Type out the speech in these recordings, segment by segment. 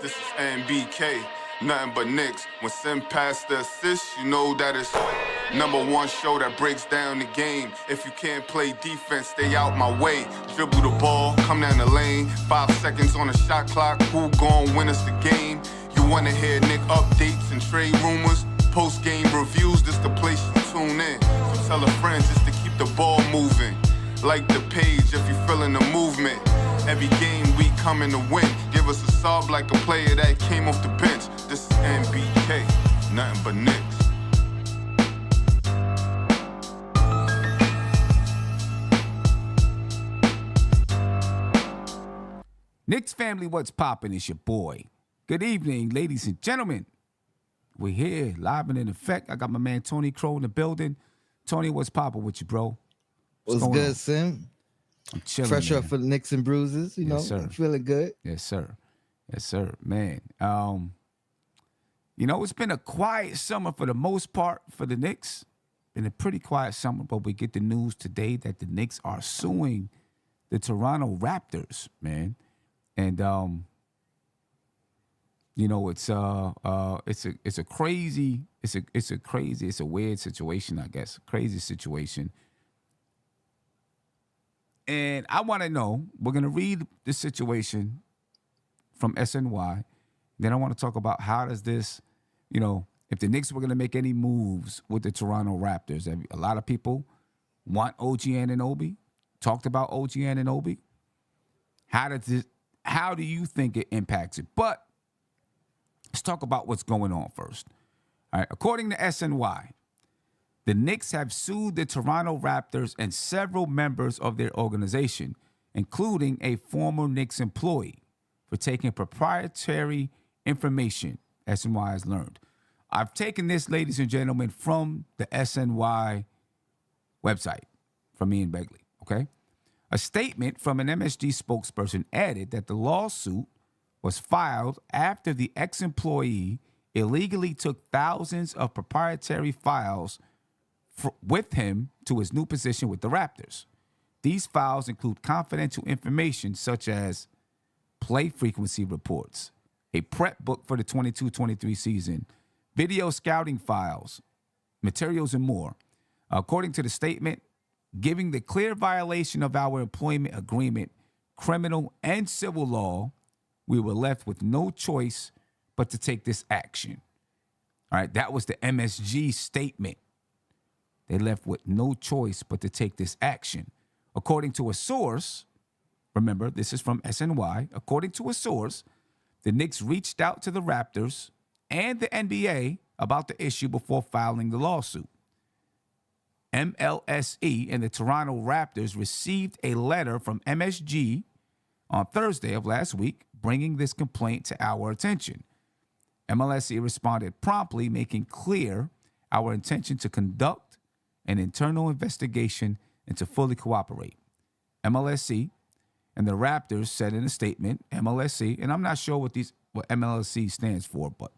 This is NBK, nothing but Knicks. When Sim passed the assist, you know that it's #1 show that breaks down the game. If you can't play defense, stay out my way. Dribble the ball, come down the lane. 5 seconds on the shot clock, who gon' win us the game? You wanna hear Nick updates and trade rumors? Post-game reviews, this the place you tune in. So tell a friend just to keep the ball moving. Like the page if you feeling the movement. Every game we coming to win. Give us a sub like a player that came off the bench. This is NBK, nothing but Knicks. Knicks family, what's poppin'? It's your boy. Good evening, ladies and gentlemen. We're here, live and in effect. I got my man Tony Crow in the building. Tony, what's poppin' with you, bro? What's good, Sim? I'm chilling, Fresh man. up for the Knicks and bruises, you know, sir. I'm feeling good. Yes, sir. Yes, sir, man. It's been a quiet summer for the most part for the Knicks. Been a pretty quiet summer, but we get the news today that the Knicks are suing the Toronto Raptors, man. And it's a weird situation, I guess. Crazy situation. And I want to know, we're going to read the situation from SNY. Then I want to talk about how does this, if the Knicks were going to make any moves with the Toronto Raptors. A lot of people want Og Anunoby, talked about Og Anunoby. How do you think it impacts it? But let's talk about what's going on first. All right, according to SNY, the Knicks have sued the Toronto Raptors and several members of their organization, including a former Knicks employee, for taking proprietary information, SNY has learned. I've taken this, ladies and gentlemen, from the SNY website, from Ian Begley, okay? A statement from an MSG spokesperson added that the lawsuit was filed after the ex-employee illegally took thousands of proprietary files with him to his new position with the Raptors. These files include confidential information such as play frequency reports, a prep book for the 22-23 season, video scouting files, materials, and more. According to the statement, giving the clear violation of our employment agreement, criminal and civil law, we were left with no choice but to take this action. All right, that was the MSG statement. They left with no choice but to take this action. According to a source, remember, this is from SNY. According to a source, the Knicks reached out to the Raptors and the NBA about the issue before filing the lawsuit. MLSE and the Toronto Raptors received a letter from MSG on Thursday of last week, bringing this complaint to our attention. MLSE responded promptly, making clear our intention to conduct an internal investigation and to fully cooperate. MLSE and the Raptors said in a statement, MLSE, and I'm not sure what MLSE stands for, but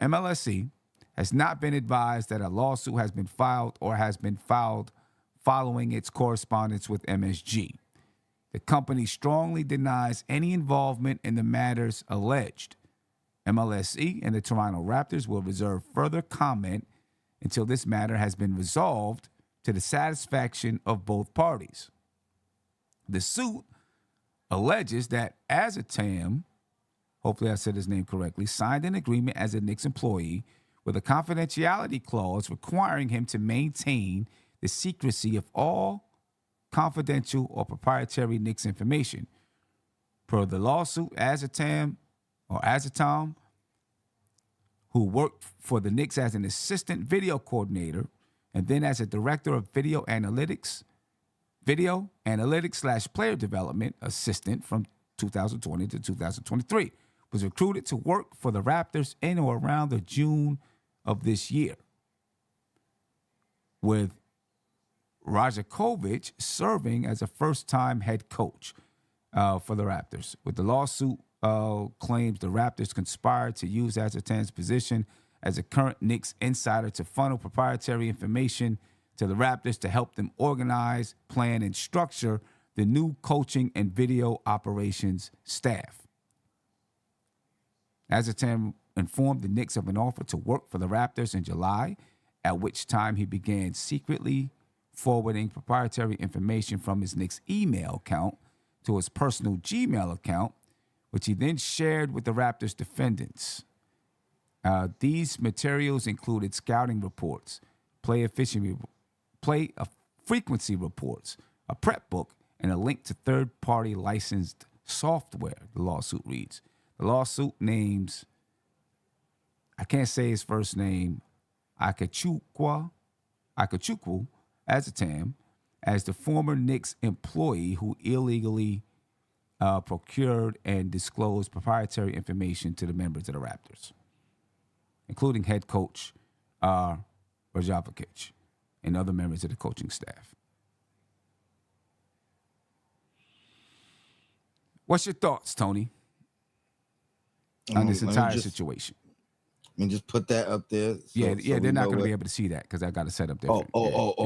MLSE has not been advised that a lawsuit has been filed or has been filed following its correspondence with MSG. The company strongly denies any involvement in the matters alleged. MLSE and the Toronto Raptors will reserve further comment until this matter has been resolved to the satisfaction of both parties. The suit alleges that Azatam, hopefully I said his name correctly, signed an agreement as a Knicks employee with a confidentiality clause requiring him to maintain the secrecy of all confidential or proprietary Knicks information. Per the lawsuit, Azatam, who worked for the Knicks as an assistant video coordinator and then as a director of video analytics / player development assistant from 2020 to 2023, was recruited to work for the Raptors in or around the June of this year, with Rajakovic serving as a first-time head coach for the Raptors. With the lawsuit claims the Raptors conspired to use Azatan's position as a current Knicks insider to funnel proprietary information to the Raptors to help them organize, plan, and structure the new coaching and video operations staff. Azatam informed the Knicks of an offer to work for the Raptors in July, at which time he began secretly forwarding proprietary information from his Knicks email account to his personal Gmail account, which he then shared with the Raptors defendants. These materials included scouting reports, play frequency reports, a prep book, and a link to third-party licensed software, the lawsuit reads. The lawsuit names, I can't say his first name, Akachukwu Azatam, as the former Knicks employee who illegally procured and disclosed proprietary information to the members of the Raptors, including head coach Rajovic and other members of the coaching staff. What's your thoughts, Tony, on this entire situation? I mean, just put that up there. So they're not going to be able to see that because I got to set up different.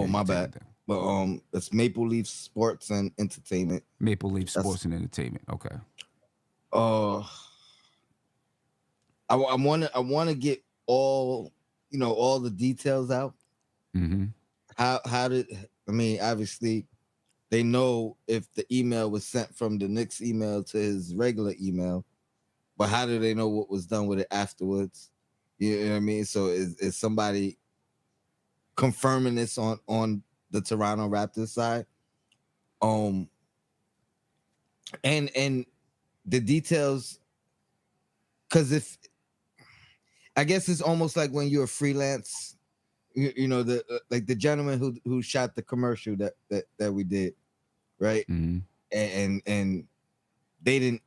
My bad. But it's Maple Leaf Sports and Entertainment. Maple Leaf Sports and Entertainment. Okay. I want to get all the details out. Mm-hmm. Obviously, they know if the email was sent from the Knicks email to his regular email, but how do they know what was done with it afterwards? You know what I mean? So is somebody confirming this on the Toronto Raptors side? And the details, because if I guess it's almost like when you're a freelance, like the gentleman who shot the commercial that we did, right? Mm-hmm. And they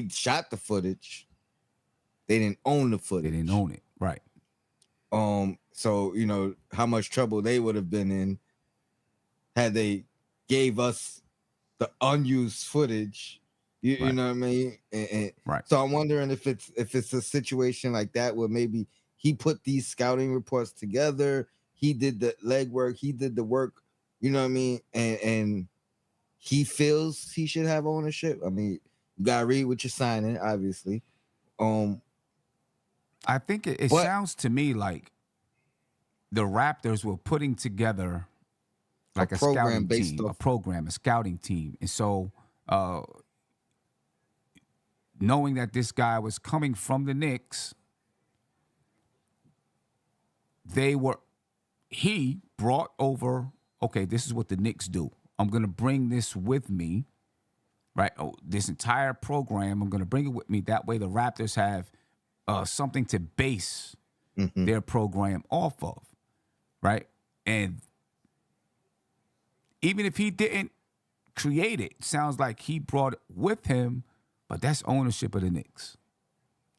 shot the footage. They didn't own the footage. They didn't own it, right? So how much trouble they would have been in had they gave us the unused footage. You know what I mean? And right. So I'm wondering if it's a situation like that where maybe he put these scouting reports together, he did the legwork, he did the work, you know what I mean? And he feels he should have ownership. I mean, you gotta read what you're signing, obviously. I think it sounds to me like the Raptors were putting together like a scouting team, a scouting team. And so knowing that this guy was coming from the Knicks, he brought over, okay, this is what the Knicks do. I'm going to bring this with me, right? This entire program, I'm going to bring it with me. That way the Raptors have something to base their program off of, right? And even if he didn't create it, sounds like he brought it with him, but that's ownership of the Knicks.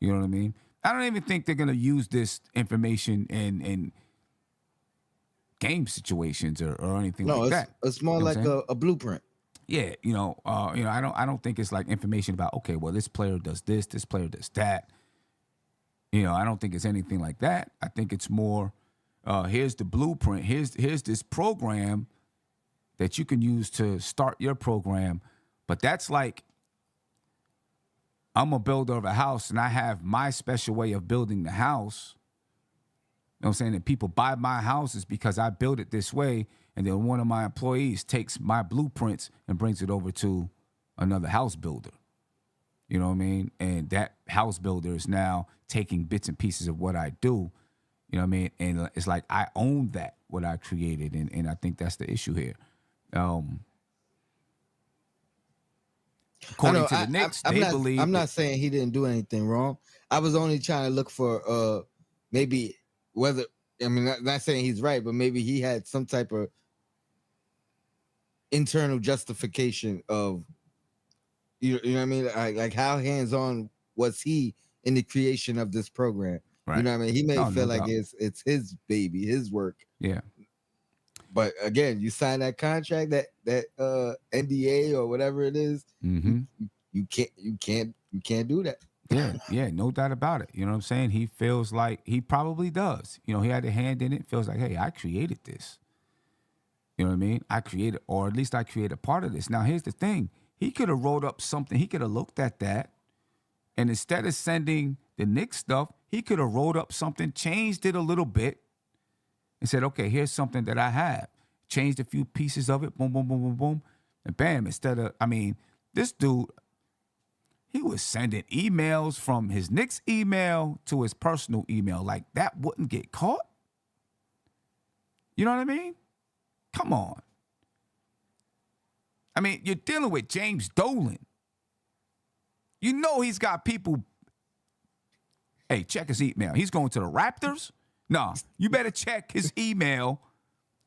You know what I mean? I don't even think they're going to use this information in game situations or anything like that. It's more like a blueprint. Yeah, I don't think it's like information about, okay, well, this player does this player does that. I don't think it's anything like that. I think it's more, here's the blueprint. Here's this program that you can use to start your program. But that's like, I'm a builder of a house and I have my special way of building the house. You know what I'm saying? And people buy my houses because I build it this way. And then one of my employees takes my blueprints and brings it over to another house builder. You know what I mean? And that house builder is now taking bits and pieces of what I do. You know what I mean? And it's like I own that, what I created. And I think that's the issue here. According to the Knicks, believe. I'm not saying he didn't do anything wrong. I was only trying to look for maybe whether, I mean, not saying he's right, but maybe he had some type of internal justification of, you know what I mean? Like how hands-on was he in the creation of this program? Right. You know what I mean? He may feel like it's his baby, his work. Yeah. But again, you sign that contract, that NDA or whatever it is, you can't do that. Yeah, no doubt about it. You know what I'm saying? He feels like he probably does. He had a hand in it. Feels like, hey, I created this. You know what I mean? I created, or at least I created part of this. Now, here's the thing. He could have wrote up something. He could have looked at that, and instead of sending the Knicks stuff, he could have wrote up something, changed it a little bit, and said, okay, here's something that I have. Changed a few pieces of it, boom, boom, boom, boom, boom, and bam, this dude, he was sending emails from his Knicks email to his personal email. Like, that wouldn't get caught? You know what I mean? Come on. I mean, you're dealing with James Dolan. You know he's got people. Hey, check his email. He's going to the Raptors? No, you better check his email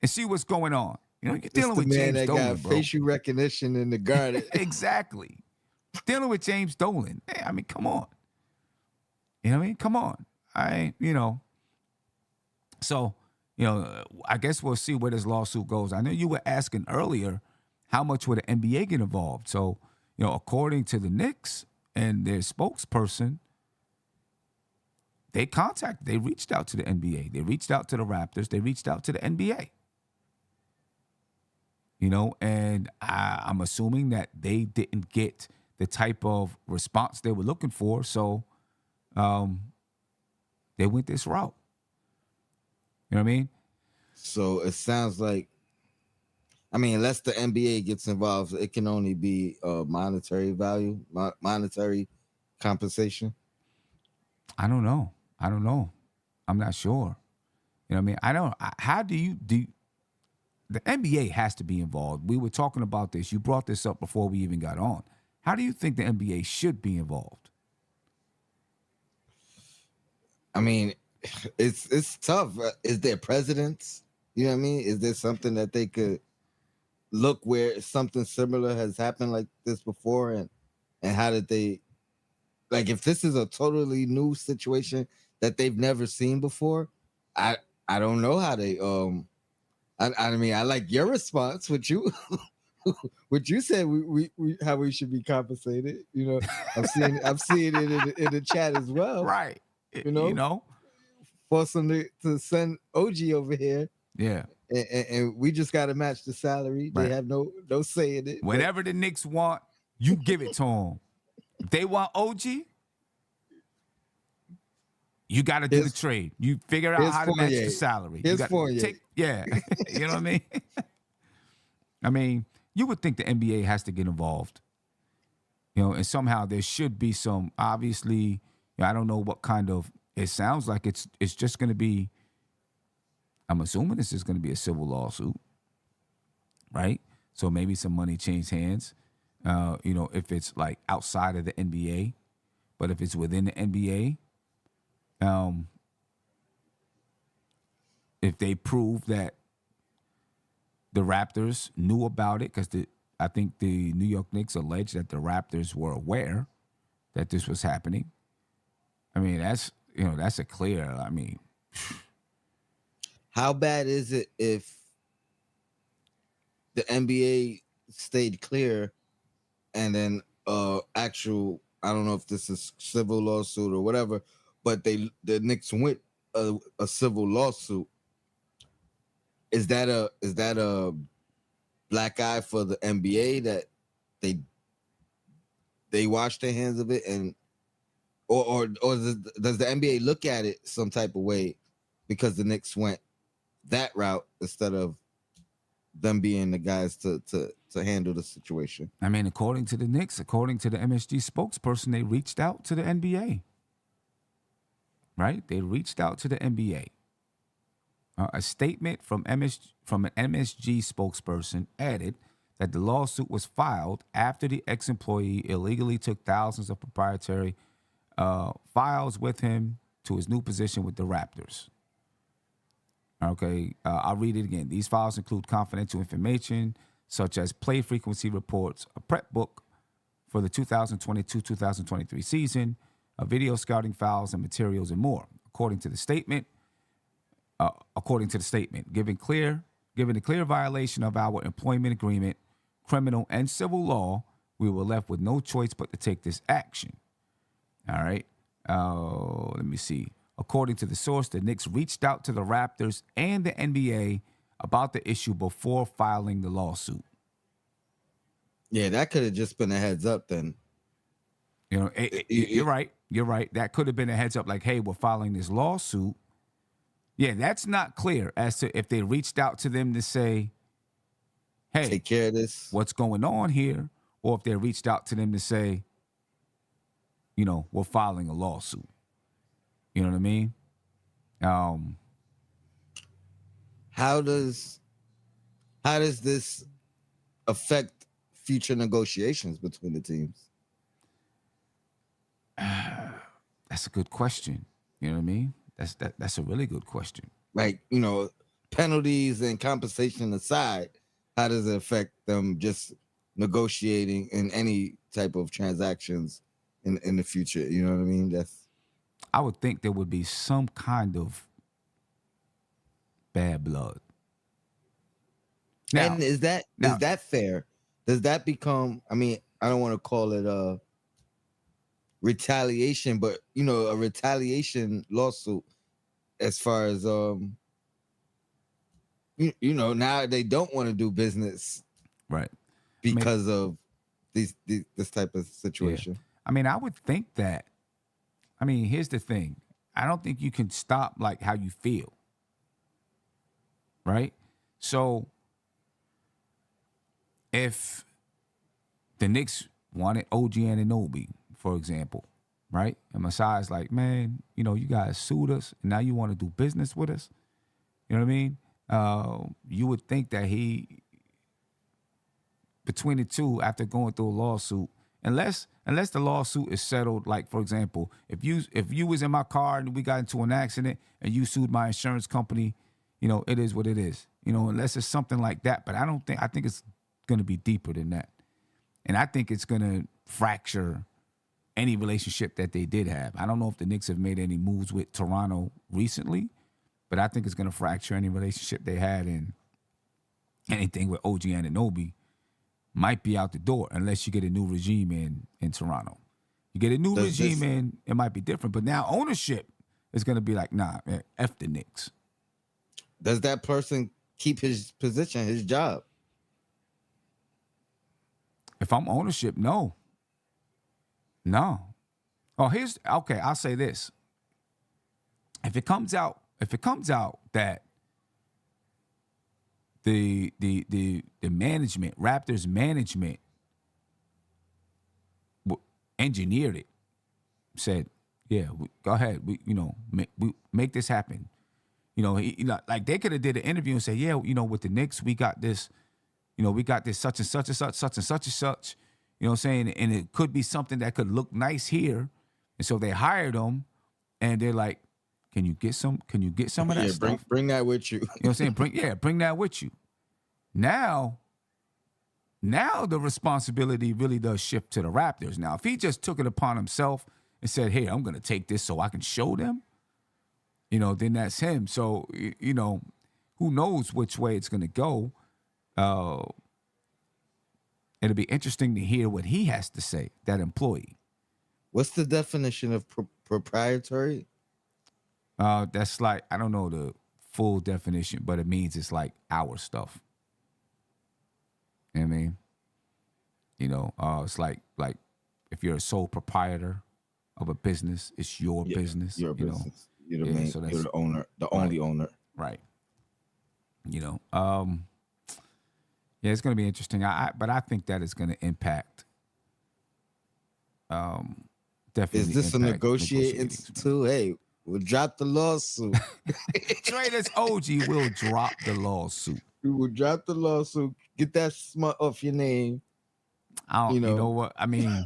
and see what's going on. You know, you're dealing with James that Dolan, got bro. facial recognition in the garden. Exactly. Dealing with James Dolan. Hey, I mean, come on. You know what I mean? Come on. So, I guess we'll see where this lawsuit goes. I know you were asking earlier, how much would the NBA get involved? So, according to the Knicks and their spokesperson, they reached out to the NBA. They reached out to the Raptors. They reached out to the NBA. And I'm assuming that they didn't get the type of response they were looking for. So they went this route. You know what I mean? So it sounds like, unless the NBA gets involved, it can only be monetary value, monetary compensation. I don't know. I'm not sure. You know what I mean? How do you do? The NBA has to be involved. We were talking about this. You brought this up before we even got on. How do you think the NBA should be involved? I mean, it's tough. Is there precedents? You know what I mean? Is there something that they could look where something similar has happened like this before, and how did they, like, if this is a totally new situation that they've never seen before, I don't know how they I mean, I like your response, which you said we how we should be compensated. I'm seeing it in the chat as well. Right. Force them to send OG over here. Yeah. And we just got to match the salary. Right. They have no say in it. Whatever the Knicks want, you give it to them. If they want OG, you got to do the trade. You figure out how to match the salary. Here's Fournier. Yeah. You know what I mean? I mean, you would think the NBA has to get involved. And somehow there should be some, obviously, I don't know what kind of, it sounds like it's just going to be, I'm assuming this is going to be a civil lawsuit, right? So maybe some money changed hands, if it's like outside of the NBA. But if it's within the NBA, if they prove that the Raptors knew about it, because I think the New York Knicks allege that the Raptors were aware that this was happening. I mean, that's a clear, How bad is it if the NBA stayed clear and then actual, I don't know if this is civil lawsuit or whatever, but the Knicks went a civil lawsuit. Is that a black eye for the NBA that they wash their hands of it, and or does the NBA look at it some type of way because the Knicks went that route instead of them being the guys to handle the situation? I mean, according to the Knicks, according to the MSG spokesperson, they reached out to the NBA. Right? They reached out to the NBA. A statement from an MSG spokesperson added that the lawsuit was filed after the ex-employee illegally took thousands of proprietary files with him to his new position with the Raptors. Okay, I'll read it again. These files include confidential information such as play frequency reports, a prep book for the 2022-2023 season, video scouting files and materials, and more. According to the statement, given the clear violation of our employment agreement, criminal and civil law, we were left with no choice but to take this action. All right. Let me see. According to the source, the Knicks reached out to the Raptors and the NBA about the issue before filing the lawsuit. Yeah, that could have just been a heads up then. You know, you're right. You're right. That could have been a heads up, like, hey, we're filing this lawsuit. Yeah, that's not clear as to if they reached out to them to say, hey, Take care of this. what's going on here, or if they reached out to them to say, you know, we're filing a lawsuit. You know what I mean? How does this affect future negotiations between the teams? That's a good question. You know what I mean? That's a really good question. Like, you know, penalties and compensation aside, how does it affect them just negotiating in any type of transactions in the future? You know what I mean? That's I would think there would be some kind of bad blood. Now, and is that fair? Does that become, I mean, I don't want to call it a retaliation, but you know, a retaliation lawsuit as far as you know, now they don't want to do business right? because of this type of situation. Yeah. I mean, I would think that. I mean, here's the thing. I don't think you can stop like how you feel, right? So, if the Knicks wanted Og Anunoby, for example, right? And Masai's like, man, you know, you guys sued us, and now you want to do business with us. You know what I mean? You would think that he, between the two, after going through a lawsuit, unless the lawsuit is settled, like for example, if you was in my car and we got into an accident and you sued my insurance company, you know, it is what it is. You know, unless it's something like that. But I think it's going to be deeper than that. And I think it's going to fracture any relationship that they did have. I don't know if the Knicks have made any moves with Toronto recently, but I think it's going to fracture any relationship they had, and anything with Og Anunoby might be out the door unless you get a new regime in Toronto. You get a new regime in, it might be different. But now ownership is going to be like, nah, man, F the Knicks. Does that person keep his position, his job? If I'm ownership, no. No. Oh, okay, I'll say this. If it comes out that the management, Raptors management, engineered it, said, yeah, go ahead, we make this happen. You know, like they could have did an interview and say, yeah, you know, with the Knicks, we got this, you know, we got this such and such and such, such and such and such. You know what I'm saying? And it could be something that could look nice here. And so they hired them, and they're like, can you get some of that stuff? Bring that with you. You know what I'm saying? Bring that with you. Now the responsibility really does shift to the Raptors. Now, if he just took it upon himself and said, hey, I'm going to take this so I can show them, you know, then that's him. So, you know, who knows which way it's going to go. It'll be interesting to hear what he has to say, that employee. What's the definition of proprietary? That's like, I don't know the full definition, but it means it's like our stuff. You know what I mean? You know, it's like if you're a sole proprietor of a business, it's your business. Your business. Know? You're the main. So you're the owner, the only owner. Right. You know. Yeah, it's going to be interesting. But I think that is going to impact. Definitely. Is this a negotiating tool? Hey, we'll drop the lawsuit. Trade as OG will drop the lawsuit. We will drop the lawsuit. Get that smut off your name. You know what? I mean,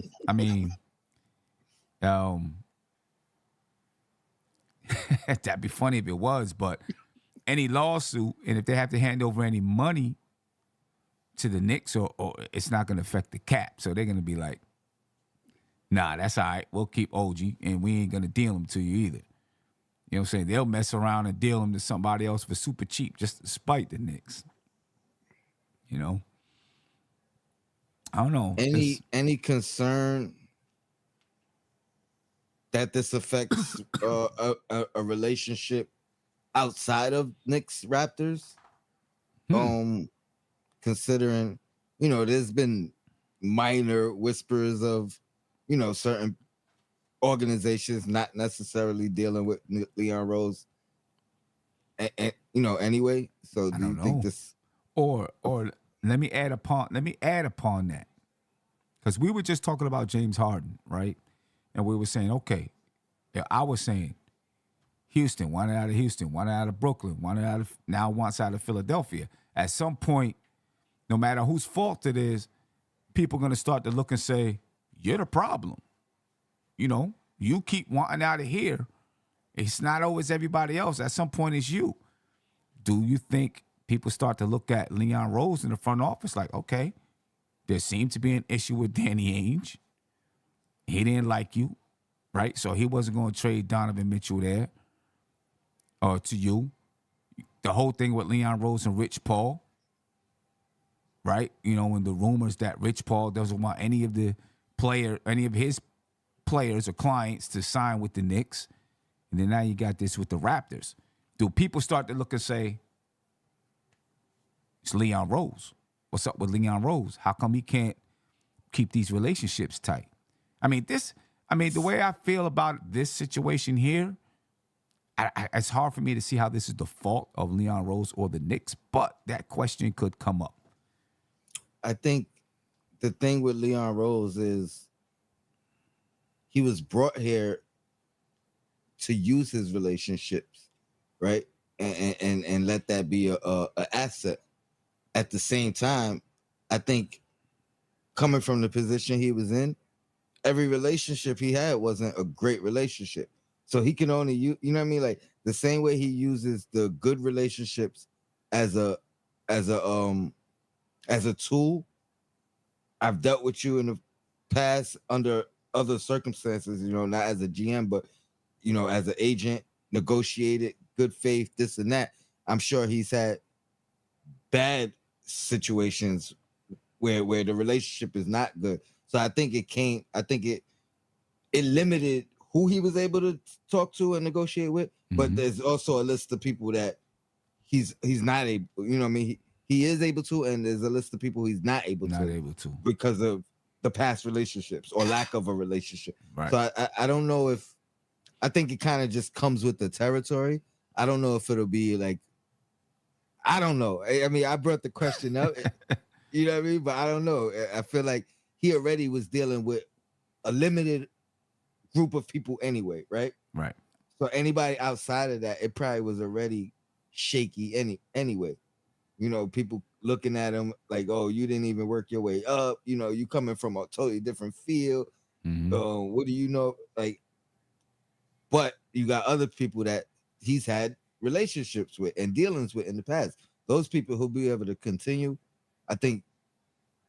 that'd be funny if it was, but any lawsuit, and if they have to hand over any money to the Knicks, or it's not going to affect the cap. So they're going to be like, nah, that's all right. We'll keep OG, and we ain't going to deal him to you either. You know what I'm saying? They'll mess around and deal him to somebody else for super cheap just to spite the Knicks. You know? I don't know. Any concern that this affects a relationship outside of Knicks Raptors? Considering, you know, there's been minor whispers of certain organizations not necessarily dealing with Leon Rose, anyway. So I do you don't think know. this? Or let me add upon that. Because we were just talking about James Harden, right? And we were saying, okay, yeah, I was saying Houston, wanted out of Houston, wanted out of Brooklyn, now wants out of Philadelphia. At some point, no matter whose fault it is, people are going to start to look and say, you're the problem. You keep wanting out of here. It's not always everybody else. At some point, it's you. Do you think people start to look at Leon Rose in the front office like, okay, there seemed to be an issue with Danny Ainge. He didn't like you, right? So he wasn't going to trade Donovan Mitchell there or to you. The whole thing with Leon Rose and Rich Paul, right? And the rumors that Rich Paul doesn't want any of his players or clients to sign with the Knicks. And then now you got this with the Raptors. Do people start to look and say, it's Leon Rose? What's up with Leon Rose? How come he can't keep these relationships tight? The way I feel about this situation here, it's hard for me to see how this is the fault of Leon Rose or the Knicks, but that question could come up. I think the thing with Leon Rose is he was brought here to use his relationships, right? And let that be a asset. At the same time, I think coming from the position he was in, every relationship he had wasn't a great relationship. So he can only use, you know what I mean? Like the same way he uses the good relationships as a tool. I've dealt with you in the past under other circumstances, not as a GM, but as an agent, negotiated, good faith, this and that. I'm sure he's had bad situations where the relationship is not good. So I think it limited who he was able to talk to and negotiate with. Mm-hmm. But there's also a list of people that he's not able, what I mean? He is able to, and there's a list of people he's not able to because of the past relationships or lack of a relationship. Right. So I don't know if, I think it kind of just comes with the territory. I don't know if it'll be like, I don't know. I mean, I brought the question up, you know what I mean? But I don't know. I feel like he already was dealing with a limited group of people anyway, right? Right. So anybody outside of that, it probably was already shaky anyway. People looking at him like, oh, you didn't even work your way up. You coming from a totally different field. Mm-hmm. What do you know? Like, but you got other people that he's had relationships with and dealings with in the past. Those people who'll be able to continue. I think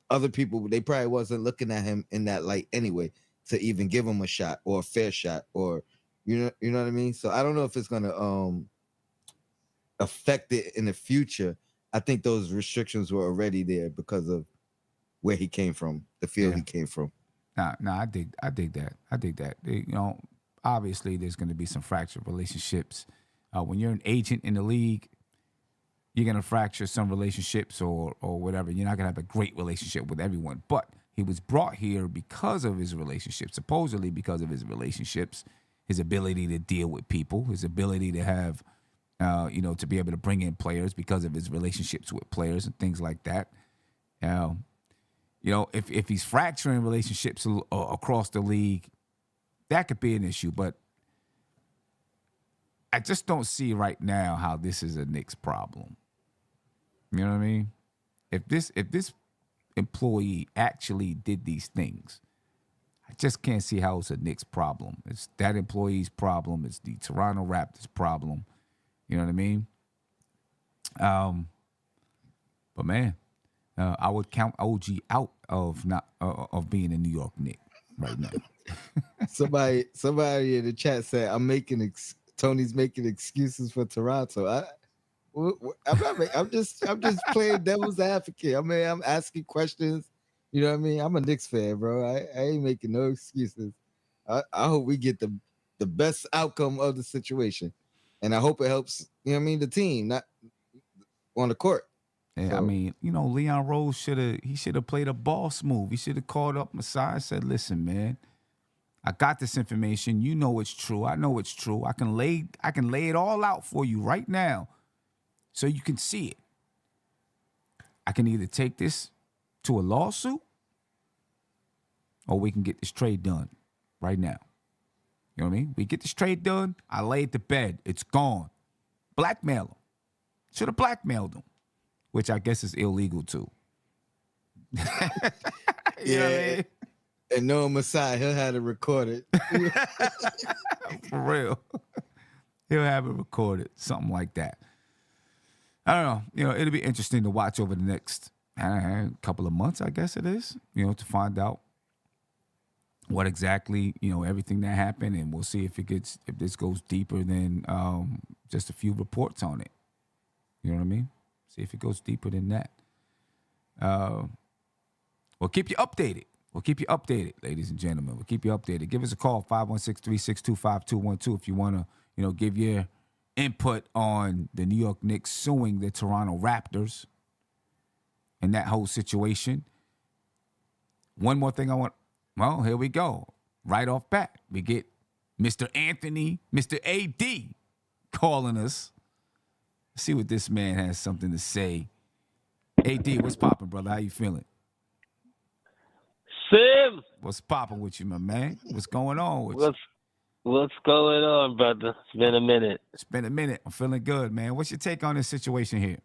other people, they probably wasn't looking at him in that light anyway to even give him a shot or a fair shot, or you know what I mean? So I don't know if it's gonna affect it in the future. I think those restrictions were already there because of where he came from, the field he came from. Nah, I dig that. I dig that. Obviously there's going to be some fractured relationships. When you're an agent in the league, you're going to fracture some relationships or whatever. You're not going to have a great relationship with everyone. But he was brought here because of his relationships, supposedly because of his relationships, his ability to deal with people, his ability to have, to be able to bring in players because of his relationships with players and things like that. If he's fracturing relationships across the league, that could be an issue. But I just don't see right now how this is a Knicks problem. You know what I mean? If this employee actually did these things, I just can't see how it's a Knicks problem. It's that employee's problem. It's the Toronto Raptors problem. You know what I mean? But man, I would count OG out of being a New York Knick right now. Somebody in the chat said Tony's making excuses for Toronto. I'm just playing devil's advocate. I mean, I'm asking questions. You know what I mean? I'm a Knicks fan, bro. I ain't making no excuses. I hope we get the best outcome of the situation, and I hope it helps. You know what I mean? The team, not on the court. Yeah, so, I mean, Leon Rose should have played a ball smooth. He should have called up Masai and said, "Listen, man, I got this information. You know it's true. I know it's true. I can lay it all out for you right now so you can see it. I can either take this to a lawsuit or we can get this trade done right now. You know what I mean? We get this trade done. I lay it to bed. It's gone. Blackmail him. Should have blackmailed him, which I guess is illegal too. You know what I mean? And no Messiah, he'll have it recorded. For real. He'll have it recorded, something like that. I don't know. You know, it'll be interesting to watch over the next couple of months, I guess it is, you know, to find out what exactly, you know, everything that happened, and we'll see if this goes deeper than just a few reports on it. You know what I mean? See if it goes deeper than that. We'll keep you updated. We'll keep you updated, ladies and gentlemen. We'll keep you updated. Give us a call, 516-362-5212, if you want to, you know, give your input on the New York Knicks suing the Toronto Raptors and that whole situation. One more thing well, here we go. Right off bat, we get Mr. Anthony, Mr. AD calling us. Let's see what this man has something to say. AD, what's popping, brother? How you feeling? Sim, What's popping with you, my man? What's going on with you? what's going on, brother? It's been a minute. It's been a minute. I'm feeling good, man. What's your take on this situation here?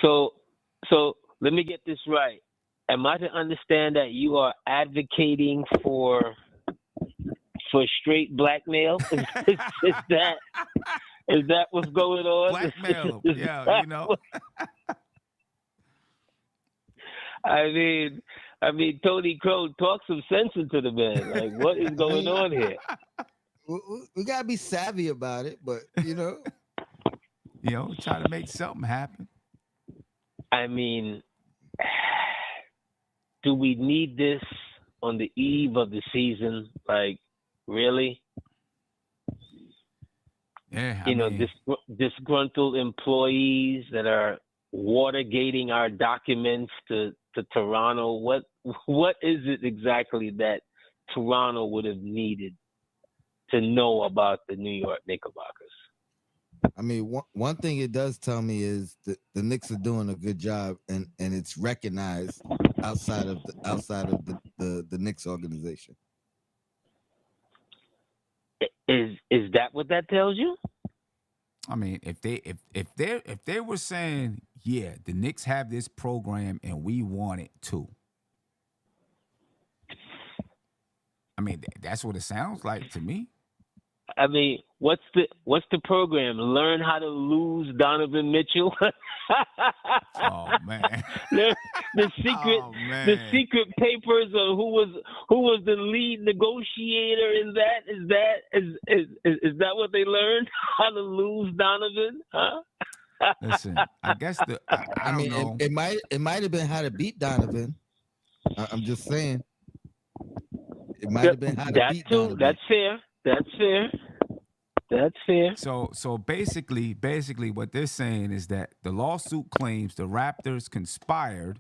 So let me get this right. Am I to understand that you are advocating for straight blackmail? Is that what's going on? Blackmail, yeah, you know. I mean, Tony Crow, talk some sense into the man. Like, what is going on here? We gotta be savvy about it, but you know, Try to make something happen. I mean, do we need this on the eve of the season? Like, really? Yeah, disgruntled employees that are watergating our documents to Toronto. What is it exactly that Toronto would have needed to know about the New York Knickerbockers? I mean, one thing it does tell me is that the Knicks are doing a good job, and it's recognized outside of the Knicks organization. Is that what that tells you? I mean, if they were saying, yeah, the Knicks have this program and we want it too. I mean, that's what it sounds like to me. I mean, what's the program? Learn how to lose Donovan Mitchell. Oh man, the secret papers of who was the lead negotiator in that. Is that what they learned? How to lose Donovan? Huh? Listen, I guess I don't know. It might have been how to beat Donovan. I'm just saying. It might have been how to beat Donovan. That's fair. That's fair. So basically what they're saying is that the lawsuit claims the Raptors conspired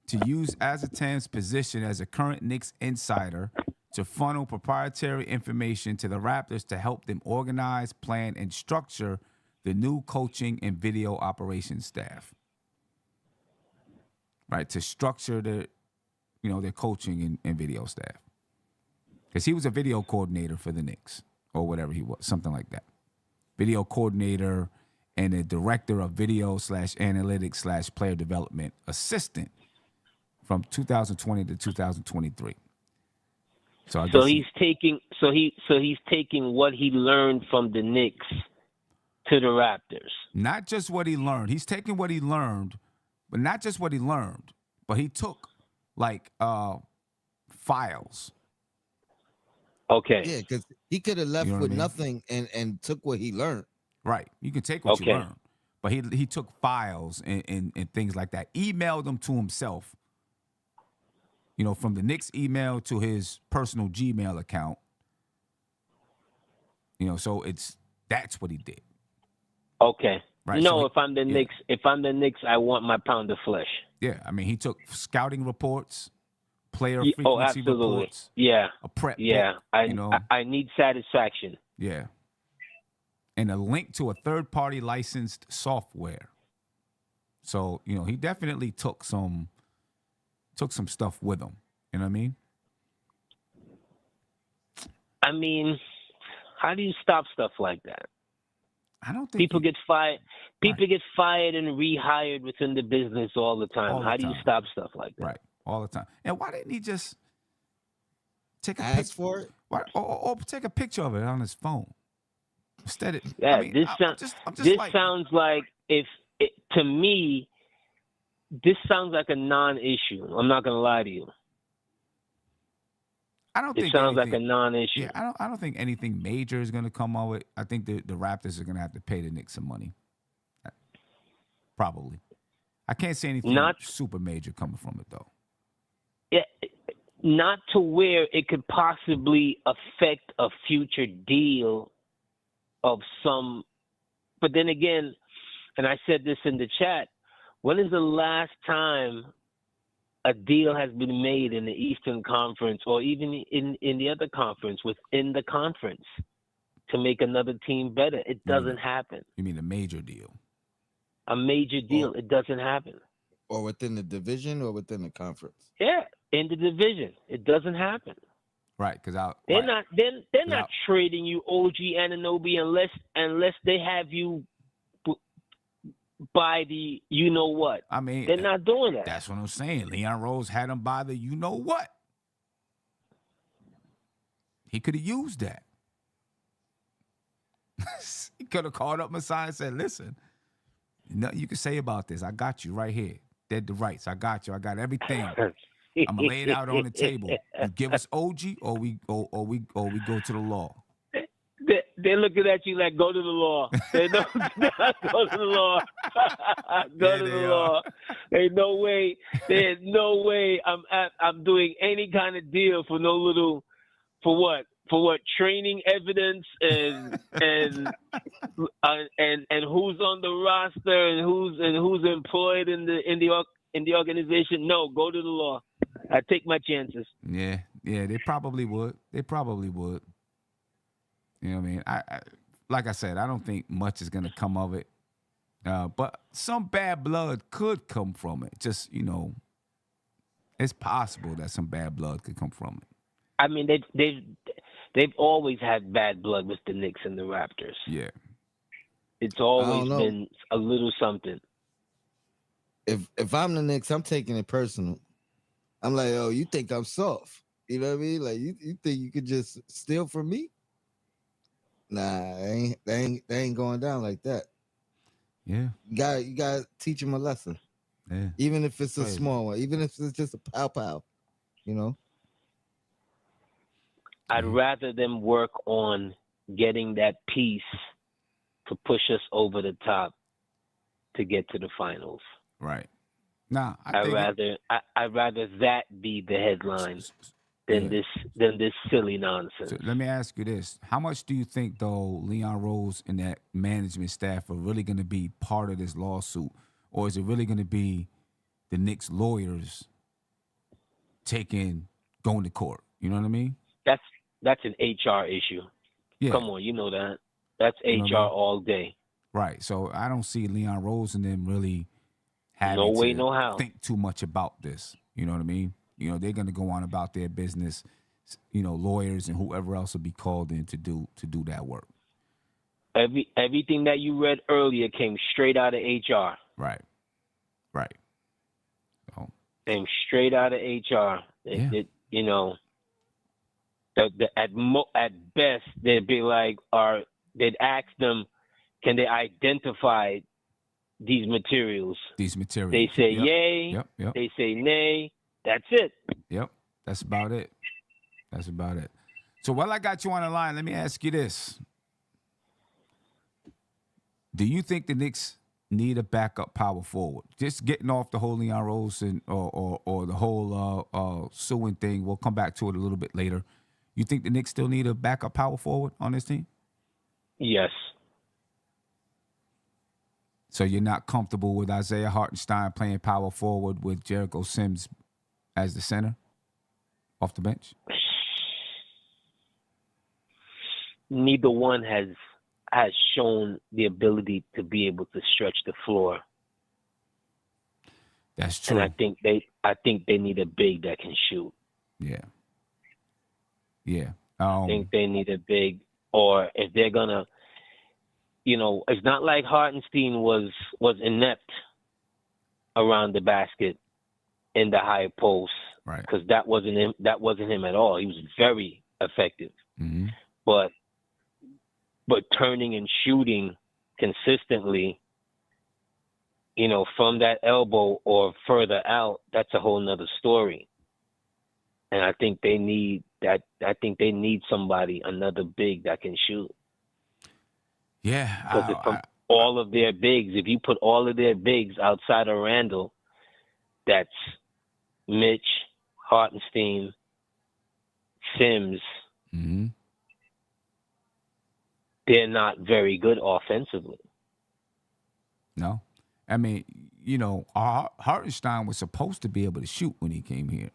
to use Azatan's position as a current Knicks insider to funnel proprietary information to the Raptors to help them organize, plan, and structure the new coaching and video operations staff. Right, to structure their coaching and video staff. Because he was a video coordinator for the Knicks or whatever he was, something like that. Video coordinator and a director of video /analytics /player development assistant from 2020 to 2023. So he's taking what he learned from the Knicks to the Raptors. Not just what he learned. He's taking what he learned, but not just what he learned, but he took files. Okay. Yeah, because he could have left with nothing and took what he learned. Right. You can take what you learned. But he took files and things like that. Emailed them to himself. From the Knicks email to his personal Gmail account. So that's what he did. Okay. Right. If I'm the Knicks, I want my pound of flesh. Yeah. I mean, he took scouting reports, player Oh, frequency absolutely. reports, Yeah. a prep Yeah. book, you know. I need satisfaction. Yeah. And a link to a third-party licensed software. So, you know, he definitely took some stuff with him. You know what I mean? I mean, how do you stop stuff like that? I don't think People you- get fired. People Right. get fired and rehired within the business all the time. All the How do you time. stop stuff like that? Right. All the time. And why didn't he just take a Ask picture for it. or take a picture of it on his phone? Instead of, Yeah, I mean, I'm just this like, sounds like to me, this sounds like a non-issue. I'm not gonna lie to you. I don't It think sounds like anything- a non-issue. Yeah, I don't think anything major is going to come of it. I think the Raptors are going to have to pay the Knicks some money. Probably. I can't see anything Not- super major coming from it though. Yeah, not to where it could possibly affect a future deal of some. But then again, and I said this in the chat, when is the last time a deal has been made in the Eastern Conference or even in the other conference, within the conference, to make another team better? It doesn't happen. You mean a major deal? A major deal, it doesn't happen. Or within the division or within the conference. Yeah, in the division, it doesn't happen. Right, because They're not. They're not Without- trading you Og Anunoby unless they have you by the you know what. I mean, They're not doing that. that's what I'm saying. Leon Rose had him by the you know what. He could have used that. He could have called up Messiah and said, listen, nothing you can say about this. I got you right here. Dead to rights. I got you. I got everything. I'm gonna lay it out on the table. You give us OG or we go to the law. They're looking at you like, go to the law. They don't go to the law. Go Yeah, to the they law. There's no way. There's no way I'm doing any kind of deal for no little. For what? For what? Training evidence and who's on the roster and who's employed in the organization? No, go to the law. I take my chances. Yeah, they probably would. You know what I mean? I like I said, I don't think much is gonna come of it. But some bad blood could come from it. Just, you know, it's possible that some bad blood could come from it. I mean, they've always had bad blood with the Knicks and the Raptors. Yeah. It's always know. been a little something. If I'm the Knicks, I'm taking it personal. I'm like, oh, you think I'm soft? You know what I mean? Like you think you could just steal from me? Nah, they ain't going down like that. Yeah. You got to teach them a lesson, Yeah. even if it's a Crazy. small one, even if it's just a pow. You know. I'd rather them work on getting that piece to push us over the top to get to the finals. Right. Nah, I'd rather that be the headline than this silly nonsense. So let me ask you this. How much do you think, though, Leon Rose and that management staff are really going to be part of this lawsuit? Or is it really going to be the Knicks lawyers going to court? You know what I mean? That's an HR issue. Yeah. Come on, you know that. That's You know HR what I mean? all day. Right. So I don't see Leon Rose and them really having No way, to no how. think too much about this. You know what I mean? You know, they're going to go on about their business. You know, lawyers and whoever else will be called in to do that work. Everything that you read earlier came straight out of HR. Right. So, Came straight out of HR. Yeah. You know, at best they'd be like, or they'd ask them, can they identify these materials? They say yay. Yep. They say nay. That's it. Yep. That's about it. So while I got you on the line, let me ask you this. Do you think the Knicks need a backup power forward? Just getting off the whole Leon Rose and or the whole suing thing. We'll come back to it a little bit later. You think the Knicks still need a backup power forward on this team? Yes. So you're not comfortable with Isaiah Hartenstein playing power forward with Jericho Sims as the center? off the bench? Neither one has shown the ability to be able to stretch the floor. That's true. And I think they need a big that can shoot. Yeah. Yeah. I think they need a big, or if they're gonna, it's not like Hartenstein was inept around the basket in the high post, right. Because that wasn't him. That wasn't him at all. He was very effective, Mm-hmm. but turning and shooting consistently, from that elbow or further out, that's a whole nother story. And I think they need that. I think they need somebody, another big that can shoot. Yeah. Because all of their bigs, if you put all of their bigs outside of Randall, that's Mitch, Hartenstein, Sims. Mm-hmm. They're not very good offensively. No. I mean, Hartenstein was supposed to be able to shoot when he came here,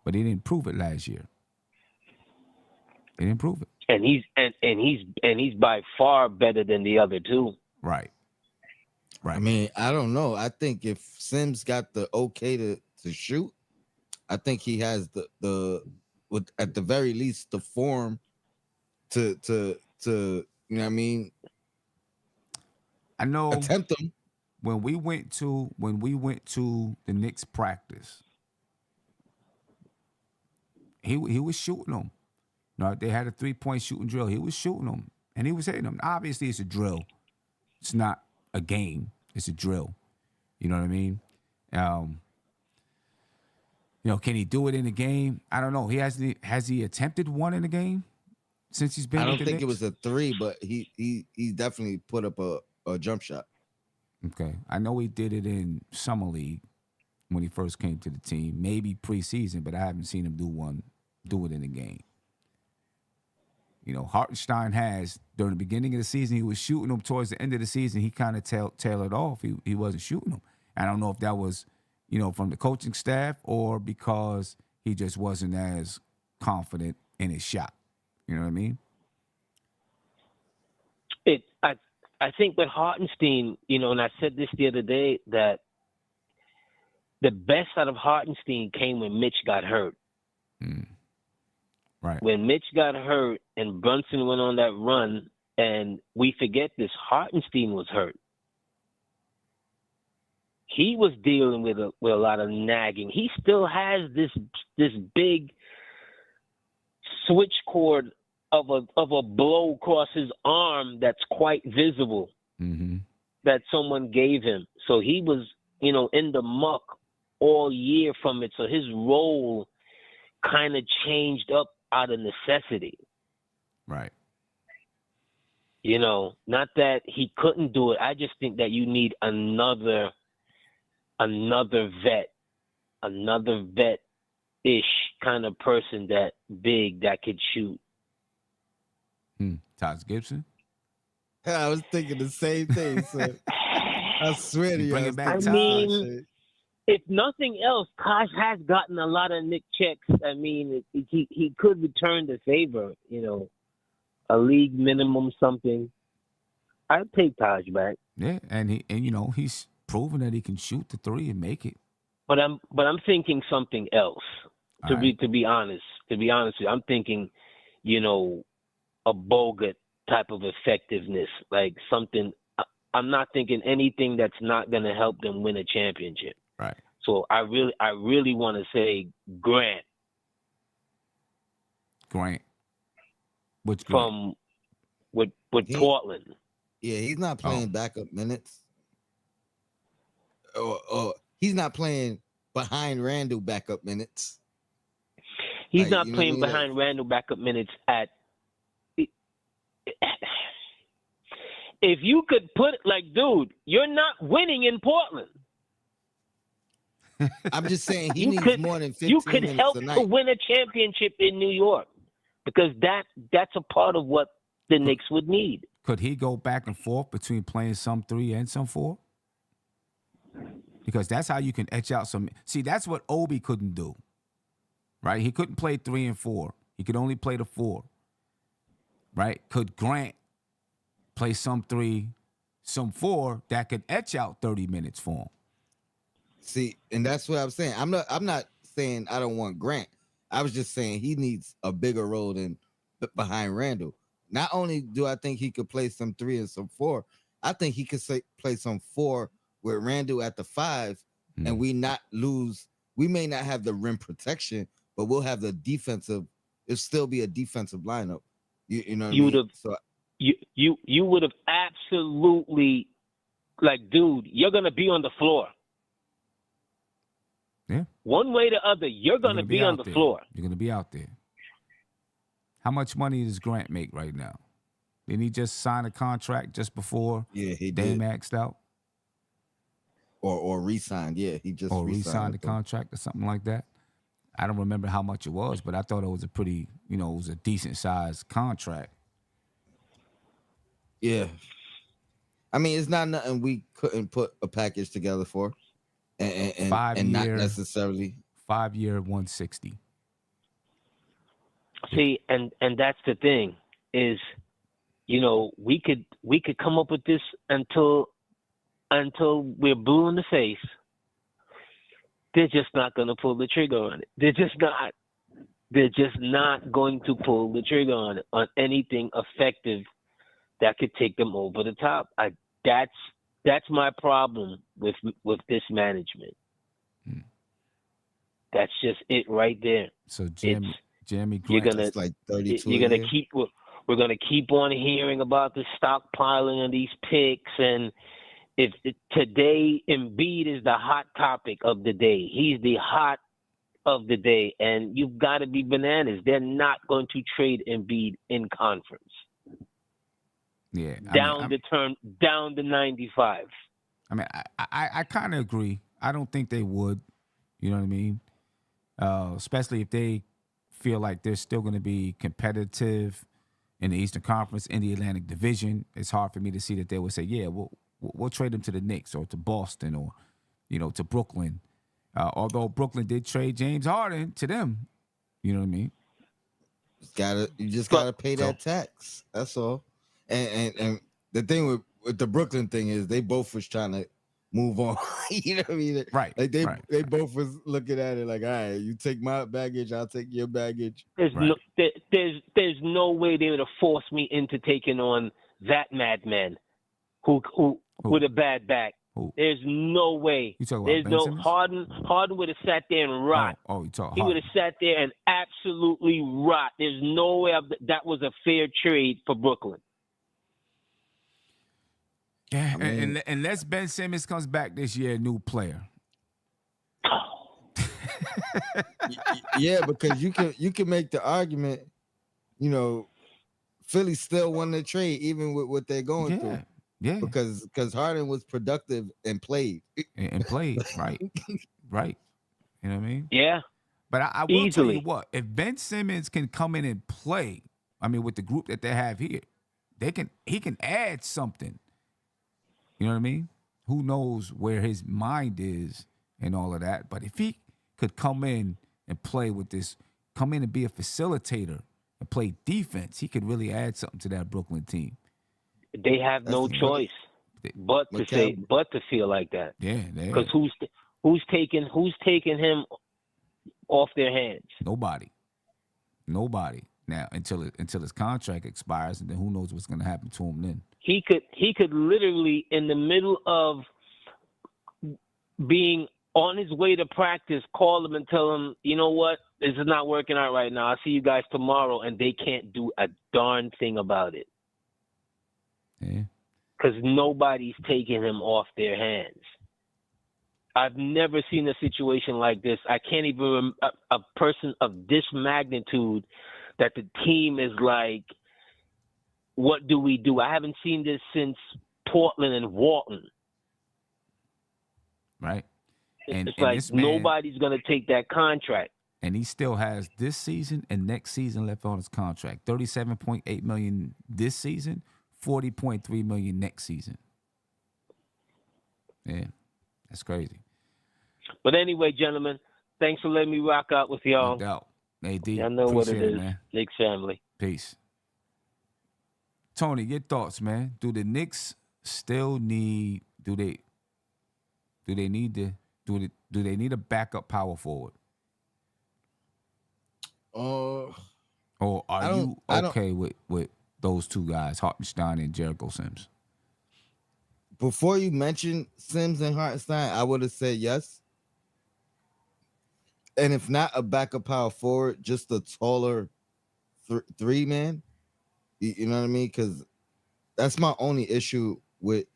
but he didn't prove it last year. He didn't prove it. And he's by far better than the other two. Right. Right. I mean, I don't know. I think if Sims got the okay to shoot, I think he has the at the very least the form to you know what I mean? I know attempt them. When we went to the Knicks practice, he was shooting them. They had a 3-point shooting drill. He was shooting them, and he was hitting them. Obviously, it's a drill. It's not a game. It's a drill. You know what I mean? Can he do it in a game? I don't know. Has he attempted one in a game since he's been? I don't with the think it Knicks? was a 3, but he definitely put up a jump shot. Okay, I know he did it in summer league when he first came to the team, maybe preseason, but I haven't seen him do it in a game. Hartenstein has during the beginning of the season he was shooting them. Towards the end of the season, he kind of tailored off. He wasn't shooting them. I don't know if that was from the coaching staff or because he just wasn't as confident in his shot. You know what I mean? I think with Hartenstein, and I said this the other day, that the best out of Hartenstein came when Mitch got hurt. Right. When Mitch got hurt and Brunson went on that run, and we forget this, Hartenstein was hurt. He was dealing with a lot of nagging. He still has this big switch cord of a blow across his arm that's quite visible, mm-hmm. that someone gave him. So he was, in the muck all year from it. So his role kind of changed up out of necessity. Right. Not that he couldn't do it. I just think that you need another vet, another vet-ish kind of person that big that could shoot. Taj Gibson? I was thinking the same thing, son. I swear to you. Bring it back, I Taj. mean, if nothing else, Taj has gotten a lot of Nick checks. I mean, he could return the favor, a league minimum something. I'd take Taj back. Yeah, and he's proven that he can shoot the 3 and make it. But I'm thinking something else. To be honest with you, I'm thinking, a Bogut type of effectiveness, like something. I'm not thinking anything that's not going to help them win a championship. Right. So I really want to say Grant. Grant. Which Grant? From with Portland. Yeah, he's not playing backup minutes. Or he's not playing behind Randall backup minutes. He's not playing behind Randall backup minutes at. If you could put dude, you're not winning in Portland. I'm just saying he needs more than 15 You could minutes help a night. to win a championship in New York, because that's a part of what the Knicks would need. Could he go back and forth between playing some 3 and some 4? Because that's how you can etch out some. See, that's what Obi couldn't do. right? He couldn't play 3 and 4. He could only play the 4, right? Could Grant play some 3, some 4 that could etch out 30 minutes for him? See, and that's what I'm saying. I'm not saying I don't want Grant. I was just saying he needs a bigger role than behind Randall. Not only do I think he could play some 3 and some 4, I think he could play some 4 with Randall at the 5, and we not lose. We may not have the rim protection, but we'll have the defensive. It'll still be a defensive lineup. You know what I mean? So you would have absolutely, like, dude, you're gonna be on the floor. Yeah. One way or the other, you're gonna be on the floor. You're gonna be out there. How much money does Grant make right now? Didn't he just sign a contract just before he Dame did. maxed out? Or re-signed. Yeah, he just re-signed the contract or something like that. I don't remember how much it was, but I thought it was a pretty, it was a decent sized contract. Yeah. I mean, it's not nothing we couldn't put a package together for. And not necessarily 5-year 160. See, and that's the thing is, we could come up with this until we're blue in the face. They're just not going to pull the trigger on it. They're just not. They're just not going to pull the trigger on it, on anything effective that could take them over the top. That's my problem with this management. That's just it right there. So Jeremy Grant, you're gonna like 32. You're gonna keep. We're gonna keep on hearing about the stockpiling of these picks, and if today Embiid is the hot topic of the day, he's the hot of the day, and you've got to be bananas. They're not going to trade Embiid in conference. Yeah, down to 95. I mean, I kind of agree. I don't think they would. You know what I mean? Especially if they feel like they're still going to be competitive in the Eastern Conference, in the Atlantic Division. It's hard for me to see that they would say, yeah, we'll trade them to the Knicks or to Boston or, to Brooklyn. Although Brooklyn did trade James Harden to them. You know what I mean? You just gotta pay that tax. That's all. And the thing with the Brooklyn thing is they both was trying to move on. You know what I mean? Right. Like they both was looking at it like, all right, you take my baggage, I'll take your baggage. There's no way they would have forced me into taking on that madman who with a bad back. Who? There's no way. You talking about There's Ben no Simmons? Harden would have sat there and rot. You talking He would have sat there and absolutely rot. There's no way that was a fair trade for Brooklyn. Yeah, and unless Ben Simmons comes back this year, a new player. Yeah, because you can make the argument, Philly still won the trade even with what they're going through. Yeah, because Harden was productive and played right. You know what I mean? Yeah. But I will tell Easily. you what: if Ben Simmons can come in and play, I mean, with the group that they have here, he can add something. You know what I mean? Who knows where his mind is and all of that? But if he could come in and play with this, come in and be a facilitator and play defense, he could really add something to that Brooklyn team. They have no choice but to feel like that. Yeah. Because who's taking him off their hands? Nobody. Now until his contract expires, and then who knows what's going to happen to him then. He could literally, in the middle of being on his way to practice, call him and tell him, you know what, this is not working out right now. I'll see you guys tomorrow, and they can't do a darn thing about it. Yeah. Because nobody's taking him off their hands. I've never seen a situation like this. I can't even a person of this magnitude that the team is like, what do we do? I haven't seen this since Portland and Walton. Right. It's like nobody's going to take that contract. And he still has this season and next season left on his contract. $37.8 million this season, $40.3 million next season. Yeah, that's crazy. But anyway, gentlemen, thanks for letting me rock out with y'all. No doubt. AD, I know what it appreciate is. man. Knicks family. Peace. Tony, your thoughts, man. Do the Knicks still need? Do they need a backup power forward? Or are you okay with those two guys, Hartenstein and Jericho Sims? Before you mentioned Sims and Hartenstein, I would have said yes. And if not a backup power forward, just a taller three man. You know what I mean? Because that's my only issue with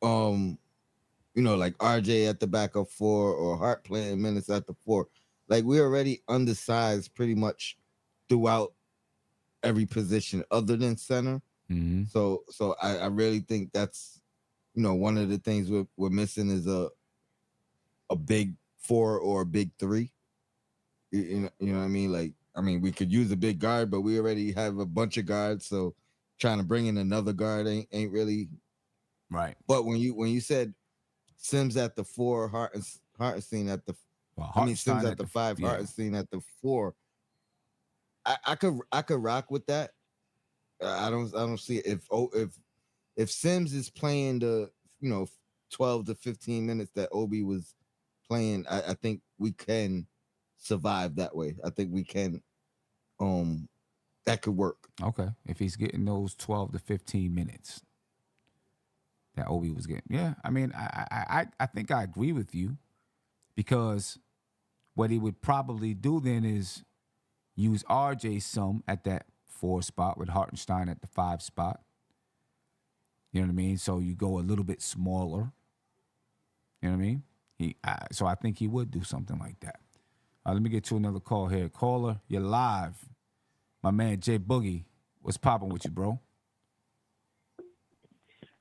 like RJ at the backup four or Hart playing minutes at the four. Like, we're already undersized pretty much throughout every position other than center. Mm-hmm. So I really think that's one of the things we're missing is a big four or a big three. You know what I mean? Like, we could use a big guard, but we already have a bunch of guards, so trying to bring in another guard ain't really right. But when you said Sims at the four, Hartenstein at the Sims at the five, yeah. Hartenstein at the four, I could rock with that. I don't see it. If Sims is playing the 12 to 15 minutes that Obi was playing, I think we can survive that way. I think we can that could work. Okay. If he's getting those 12 to 15 minutes that Obi was getting. Yeah. I mean, I think I agree with you, because what he would probably do then is use RJ some at that 4 spot with Hartenstein at the 5 spot. You know what I mean? So you go a little bit smaller. You know what I mean? So I think he would do something like that. Let me get to another call here. Caller, you're live. My man, Jay Boogie. What's popping with you, bro?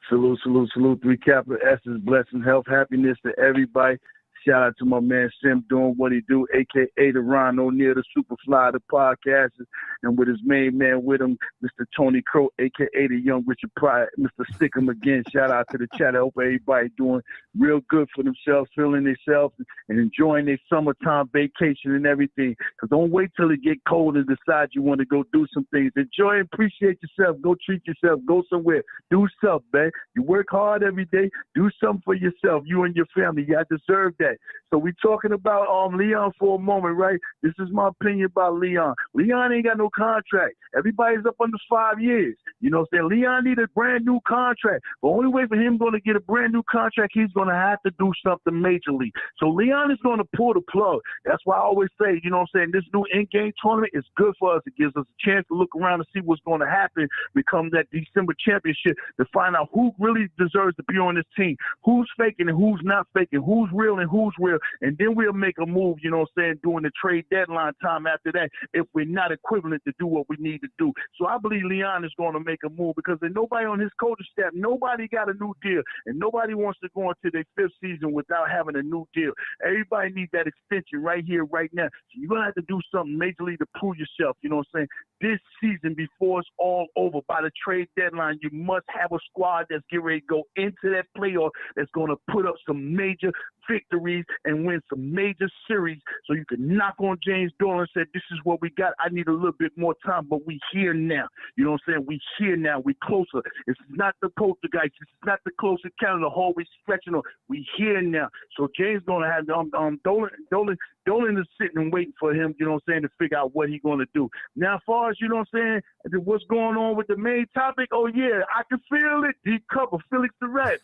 Salute, salute, salute. 3 capital S's, blessings, health, happiness to everybody. Shout out to my man Sim doing what he do, a.k.a. the Ron O'Neal, the Superfly, the podcasters, and with his main man with him, Mr. Tony Crow, a.k.a. the Young Richard Pryor, Mr. Stickum again. Shout out to the chat. I hope everybody doing real good for themselves, feeling themselves, and enjoying their summertime vacation and everything. Because don't wait till it get cold and decide you want to go do some things. Enjoy and appreciate yourself. Go treat yourself. Go somewhere. Do something, man. You work hard every day. Do something for yourself, you and your family. You deserve that. So we talking about Leon for a moment, right? This is my opinion about Leon. Leon ain't got no contract. Everybody's up under 5 years. You know what I'm saying? Leon need a brand new contract. The only way for him going to get a brand new contract, he's going to have to do something majorly. So Leon is going to pull the plug. That's why I always say, you know what I'm saying, this new in-game tournament is good for us. It gives us a chance to look around and see what's going to happen, become that December championship, to find out who really deserves to be on this team, who's faking and who's not faking, who's real and who's real, and then we'll make a move, you know what I'm saying, during the trade deadline time after that, if we're not equivalent to do what we need to do. So I believe Leon is going to make a move, because there's nobody on his coaching staff, nobody got a new deal, and nobody wants to go into their 5th season without having a new deal. Everybody needs that extension right here, right now. So you're going to have to do something majorly to prove yourself, you know what I'm saying? This season, before it's all over, by the trade deadline, you must have a squad that's getting ready to go into that playoff, that's going to put up some major victories and win some major series, so you can knock on James Dolan and say, this is what we got. I need a little bit more time, but we here now. You know what I'm saying? We here now. We closer. It's not the poster guys. It's not the closer count of the hallway stretching on. We here now. So James going to have Dolan is sitting and waiting for him, you know what I'm saying, to figure out what he's going to do. Now, as far as, you know what I'm saying, what's going on with the main topic, oh, yeah, I can feel it. Deep cover, Felix the Rat.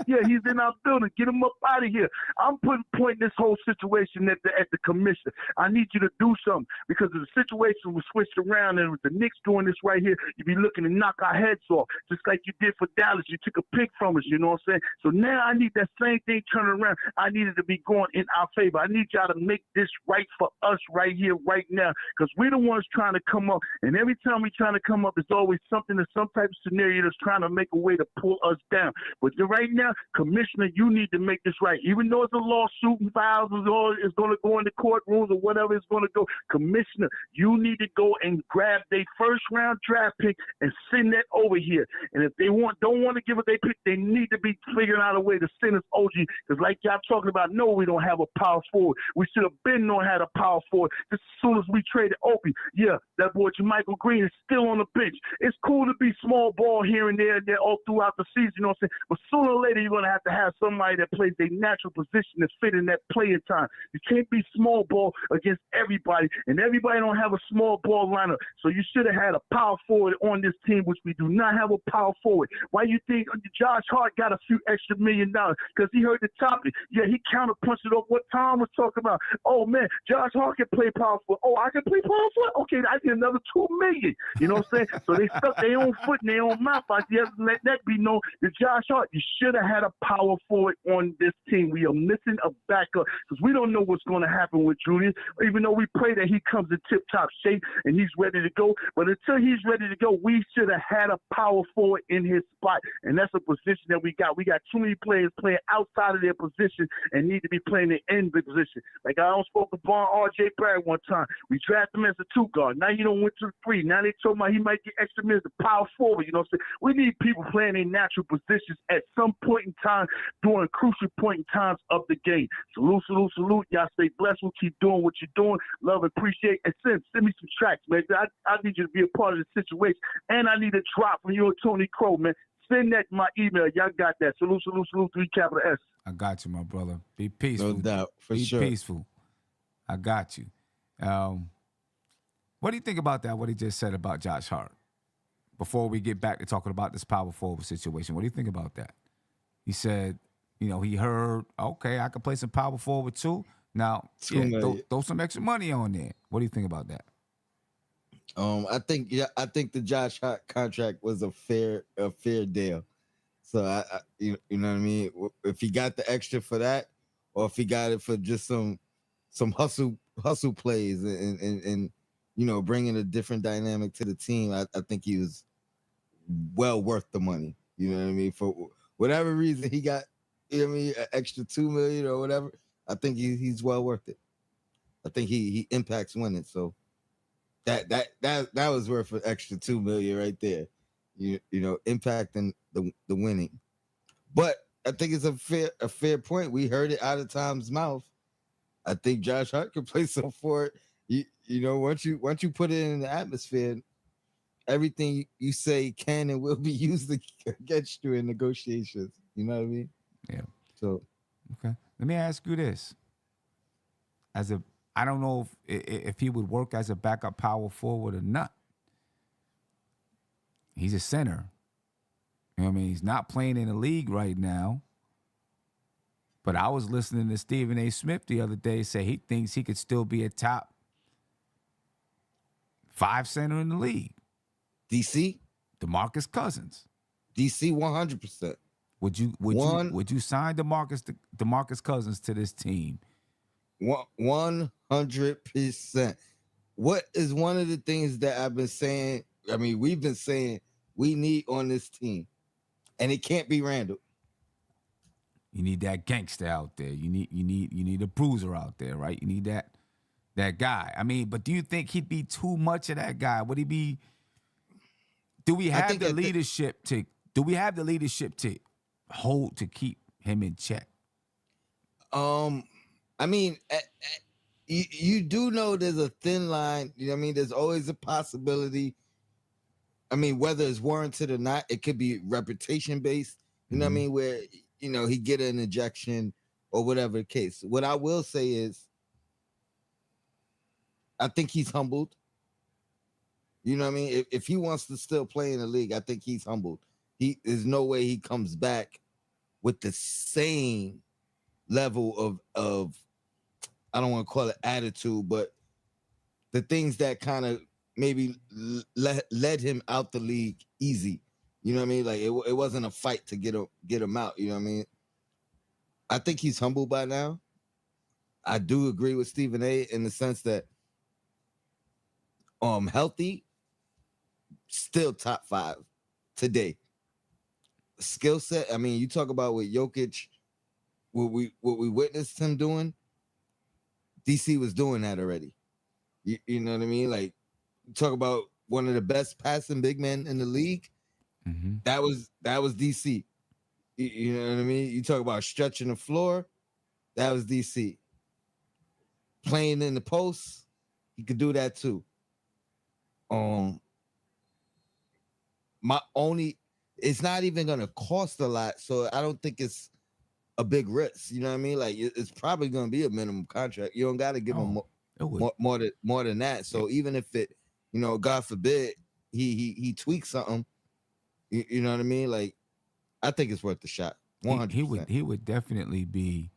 Yeah, he's in our building. Get him up out of here. I'm pointing this whole situation at the commissioner. I need you to do something, because if the situation was switched around and with the Knicks doing this right here, you'd be looking to knock our heads off, just like you did for Dallas. You took a pick from us, you know what I'm saying? So now I need that same thing turning around. I need it to be going in our favor. I need y'all to make this right for us right here, right now, because we're the ones trying to come up, and every time we're trying to come up, there's always something in some type of scenario that's trying to make a way to pull us down. But right now, Commissioner, you need to make this right. Even though it's a lawsuit and files is going to go in the courtrooms or whatever it's going to go, Commissioner, you need to go and grab their first-round draft pick and send that over here. And if they don't want to give it their pick, they need to be figuring out a way to send us OG, because like y'all talking about, no, we don't have a power forward. We should have been known how to power forward. Just as soon as we traded Opie, yeah, that boy Jermichael Green is still on the bench. It's cool to be small ball here and there all throughout the season, you know what I'm saying? But sooner or later, you're going to have somebody that plays their natural position to fit in that playing time. You can't be small ball against everybody, and everybody don't have a small ball lineup. So you should have had a power forward on this team, which we do not have a power forward. Why you think Josh Hart got a few extra $1 million? Because he heard the topic. Yeah, he counterpunched it off what Tom was talking about. Oh, man, Josh Hart can play power forward. Oh, I can play power forward? Okay, I get another $2 million. You know what I'm saying? So they stuck their own foot in their own mouth. I just let that be known. The Josh Hart, you should have had a power forward on this team. We are missing a backup because we don't know what's going to happen with Julius, even though we pray that he comes in tip-top shape and he's ready to go. But until he's ready to go, we should have had a power forward in his spot, and that's a position that we got. We got too many players playing outside of their position and need to be playing in the position. Like I spoke to Vaughn R.J. Barrett one time. We drafted him as a 2 guard. Now you don't went to the 3. Now they told me he might get extra minutes to power forward. You know what I'm saying? We need people playing in natural positions at some point in time during crucial point in times of the game. Salute, salute, salute. Y'all stay blessed. We'll keep doing what you're doing. Love and appreciate. And send me some tracks, man. I need you to be a part of the situation. And I need a drop from you and Tony Crow, man. Send that in my email. Y'all got that. Salute, salute, salute, 3 capital S. I got you, my brother. Be peaceful. No doubt, for Be sure. peaceful. I got you. What do you think about that, what he just said about Josh Hart? Before we get back to talking about this power forward situation, what do you think about that? He said, he heard, okay, I can play some power forward too. Now, throw some extra money on there. What do you think about that? I think the Josh Hart contract was a fair deal. So I you know what I mean? If he got the extra for that, or if he got it for just some hustle plays and bringing a different dynamic to the team, I think he was well worth the money. You know what I mean? For whatever reason he got, an extra $2 million or whatever, I think he's well worth it. I think he impacts winning. So that was worth an extra $2 million right there. Impacting the winning. But I think it's a fair point. We heard it out of Tom's mouth. I think Josh Hart could play some for it. Once you put it in the atmosphere, everything you say can and will be used against you in negotiations. You know what I mean? Yeah. So, okay. Let me ask you this: I don't know if he would work as a backup power forward or not. He's a center. You know what I mean? He's not playing in the league right now. But I was listening to Stephen A. Smith the other day say he thinks he could still be a top 5 center in the league. DC? DeMarcus Cousins. DC 100%. Would you sign DeMarcus Cousins to this team? 100%. What is one of the things that I've been saying? I mean, we've been saying we need on this team, and it can't be Randall. You need that gangster out there. You need a bruiser out there, right? You need that guy. I mean, but do you think he'd be too much of that guy? Would he be? Do we have the leadership to hold to keep him in check? I mean, you do know there's a thin line. You know what I mean? There's always a possibility. I mean, whether it's warranted or not, it could be reputation based. You know what I mean? Where he get an injection or whatever the case. What I will say is, I think he's humbled. You know what I mean? If he wants to still play in the league, I think he's humbled. There's no way he comes back with the same level of I don't want to call it attitude, but the things that kind of maybe led him out the league easy. You know what I mean? Like it wasn't a fight to get him out. You know what I mean? I think he's humble by now. I do agree with Stephen A. in the sense that healthy, still top 5 today. Skill set. I mean, you talk about with Jokic, what we witnessed him doing. DC was doing that already. You know what I mean? Like, talk about one of the best passing big men in the league. Mm-hmm. That was DC. You know what I mean? You talk about stretching the floor. That was DC. playing in the post, he could do that too. My only, it's not even gonna cost a lot, so I don't think it's a big risk. You know what I mean? Like it's probably gonna be a minimum contract. You don't got to give him it would. more than that. So even if it, God forbid, he tweaks something, you know what I mean? Like I think it's worth the shot. 100%. He would definitely be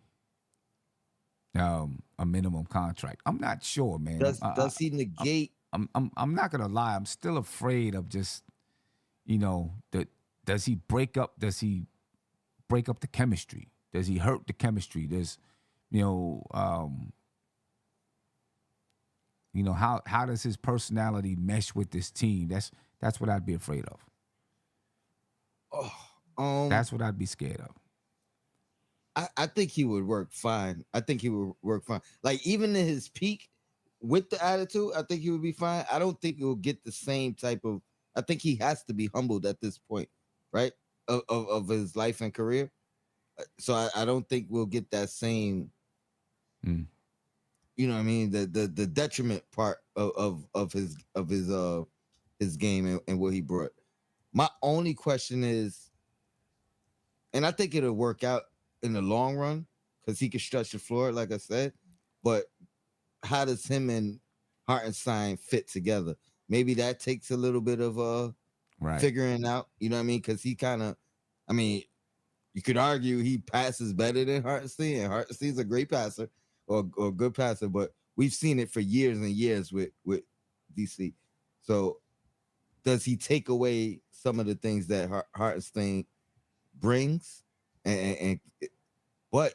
a minimum contract. I'm not sure, man. Does he negate? I'm not gonna lie. I'm still afraid of just does he break up the chemistry? Does he hurt the chemistry? How does his personality mesh with this team? That's what I'd be afraid of. That's what I'd be scared of. I think he would work fine. I think he would work fine. Like even in his peak with the attitude, I think he would be fine. I don't think he'll get the same type of. I think he has to be humbled at this point, right? Of his life and career. So I don't think we'll get that same. You know what I mean? The detriment part of his game and what he brought. My only question is, and I think it'll work out in the long run because he can stretch the floor, like I said. But how does him and Hartenstein fit together? Maybe that takes a little bit of figuring out. You know what I mean? Because he kind of, you could argue he passes better than Hartenstein, and Hartenstein's a great passer or good passer, but we've seen it for years and years with DC. So does he take away some of the things that Hartenstein brings? But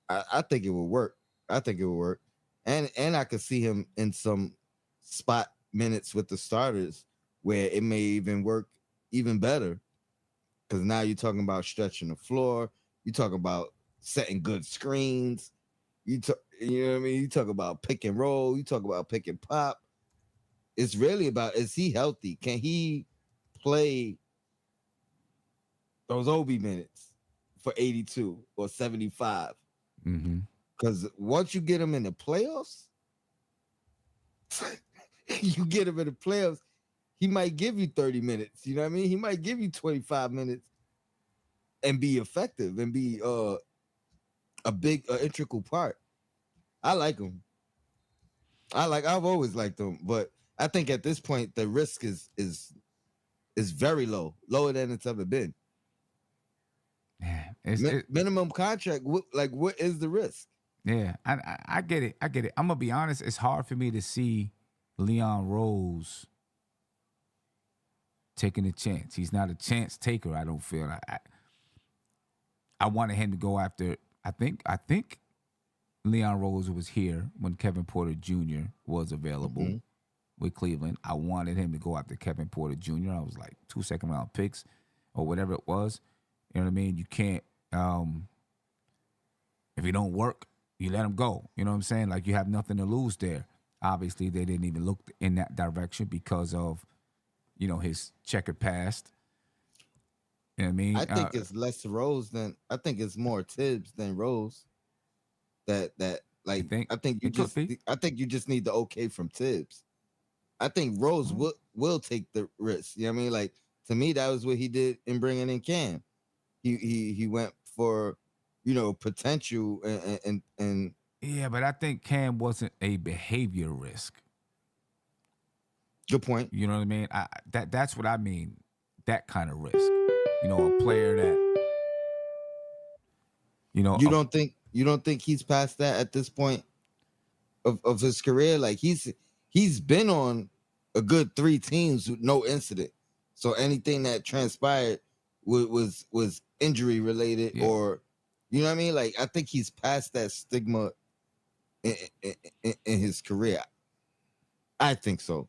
I think it will work. I think it will work. And I could see him in some spot minutes with the starters where it may even work even better. Because now you're talking about stretching the floor. You talk about setting good screens. You know what I mean? You talk about pick and roll. You talk about pick and pop. It's really about, is he healthy? Can he play those Obi minutes for 82 or 75? Because once you get him in the playoffs, he might give you 30 minutes. You know what I mean? He might give you 25 minutes and be effective and be a big integral part. I like him. I've always liked him, but I think at this point the risk is very low, lower than it's ever been. Yeah, minimum contract. What is the risk? Yeah, I get it. I'm gonna be honest. It's hard for me to see Leon Rose taking a chance. He's not a chance taker. I don't feel. I wanted him to go after. I think Leon Rose was here when Kevin Porter Jr. was available with Cleveland. I wanted him to go after Kevin Porter Jr. I was like 2 second-round picks or whatever it was. You know what I mean? You can't. If it don't work, you let him go. You know what I'm saying? Like you have nothing to lose there. Obviously, they didn't even look in that direction because of, his checkered past. You know what I mean? I think it's less Rose than I think it's more Tibbs than Rose. I think you just need the okay from Tibbs. I think Rose will take the risk. You know what I mean? Like to me, that was what he did in bringing in Cam. He went for, potential and yeah, but I think Cam wasn't a behavior risk. Good point. You know what I mean? That's what I mean. That kind of risk. A player that you don't think he's past that at this point of his career? Like he's been on a good 3 teams with no incident. So anything that transpired was injury related or you know what I mean? Like I think he's past that stigma in his career. I think so.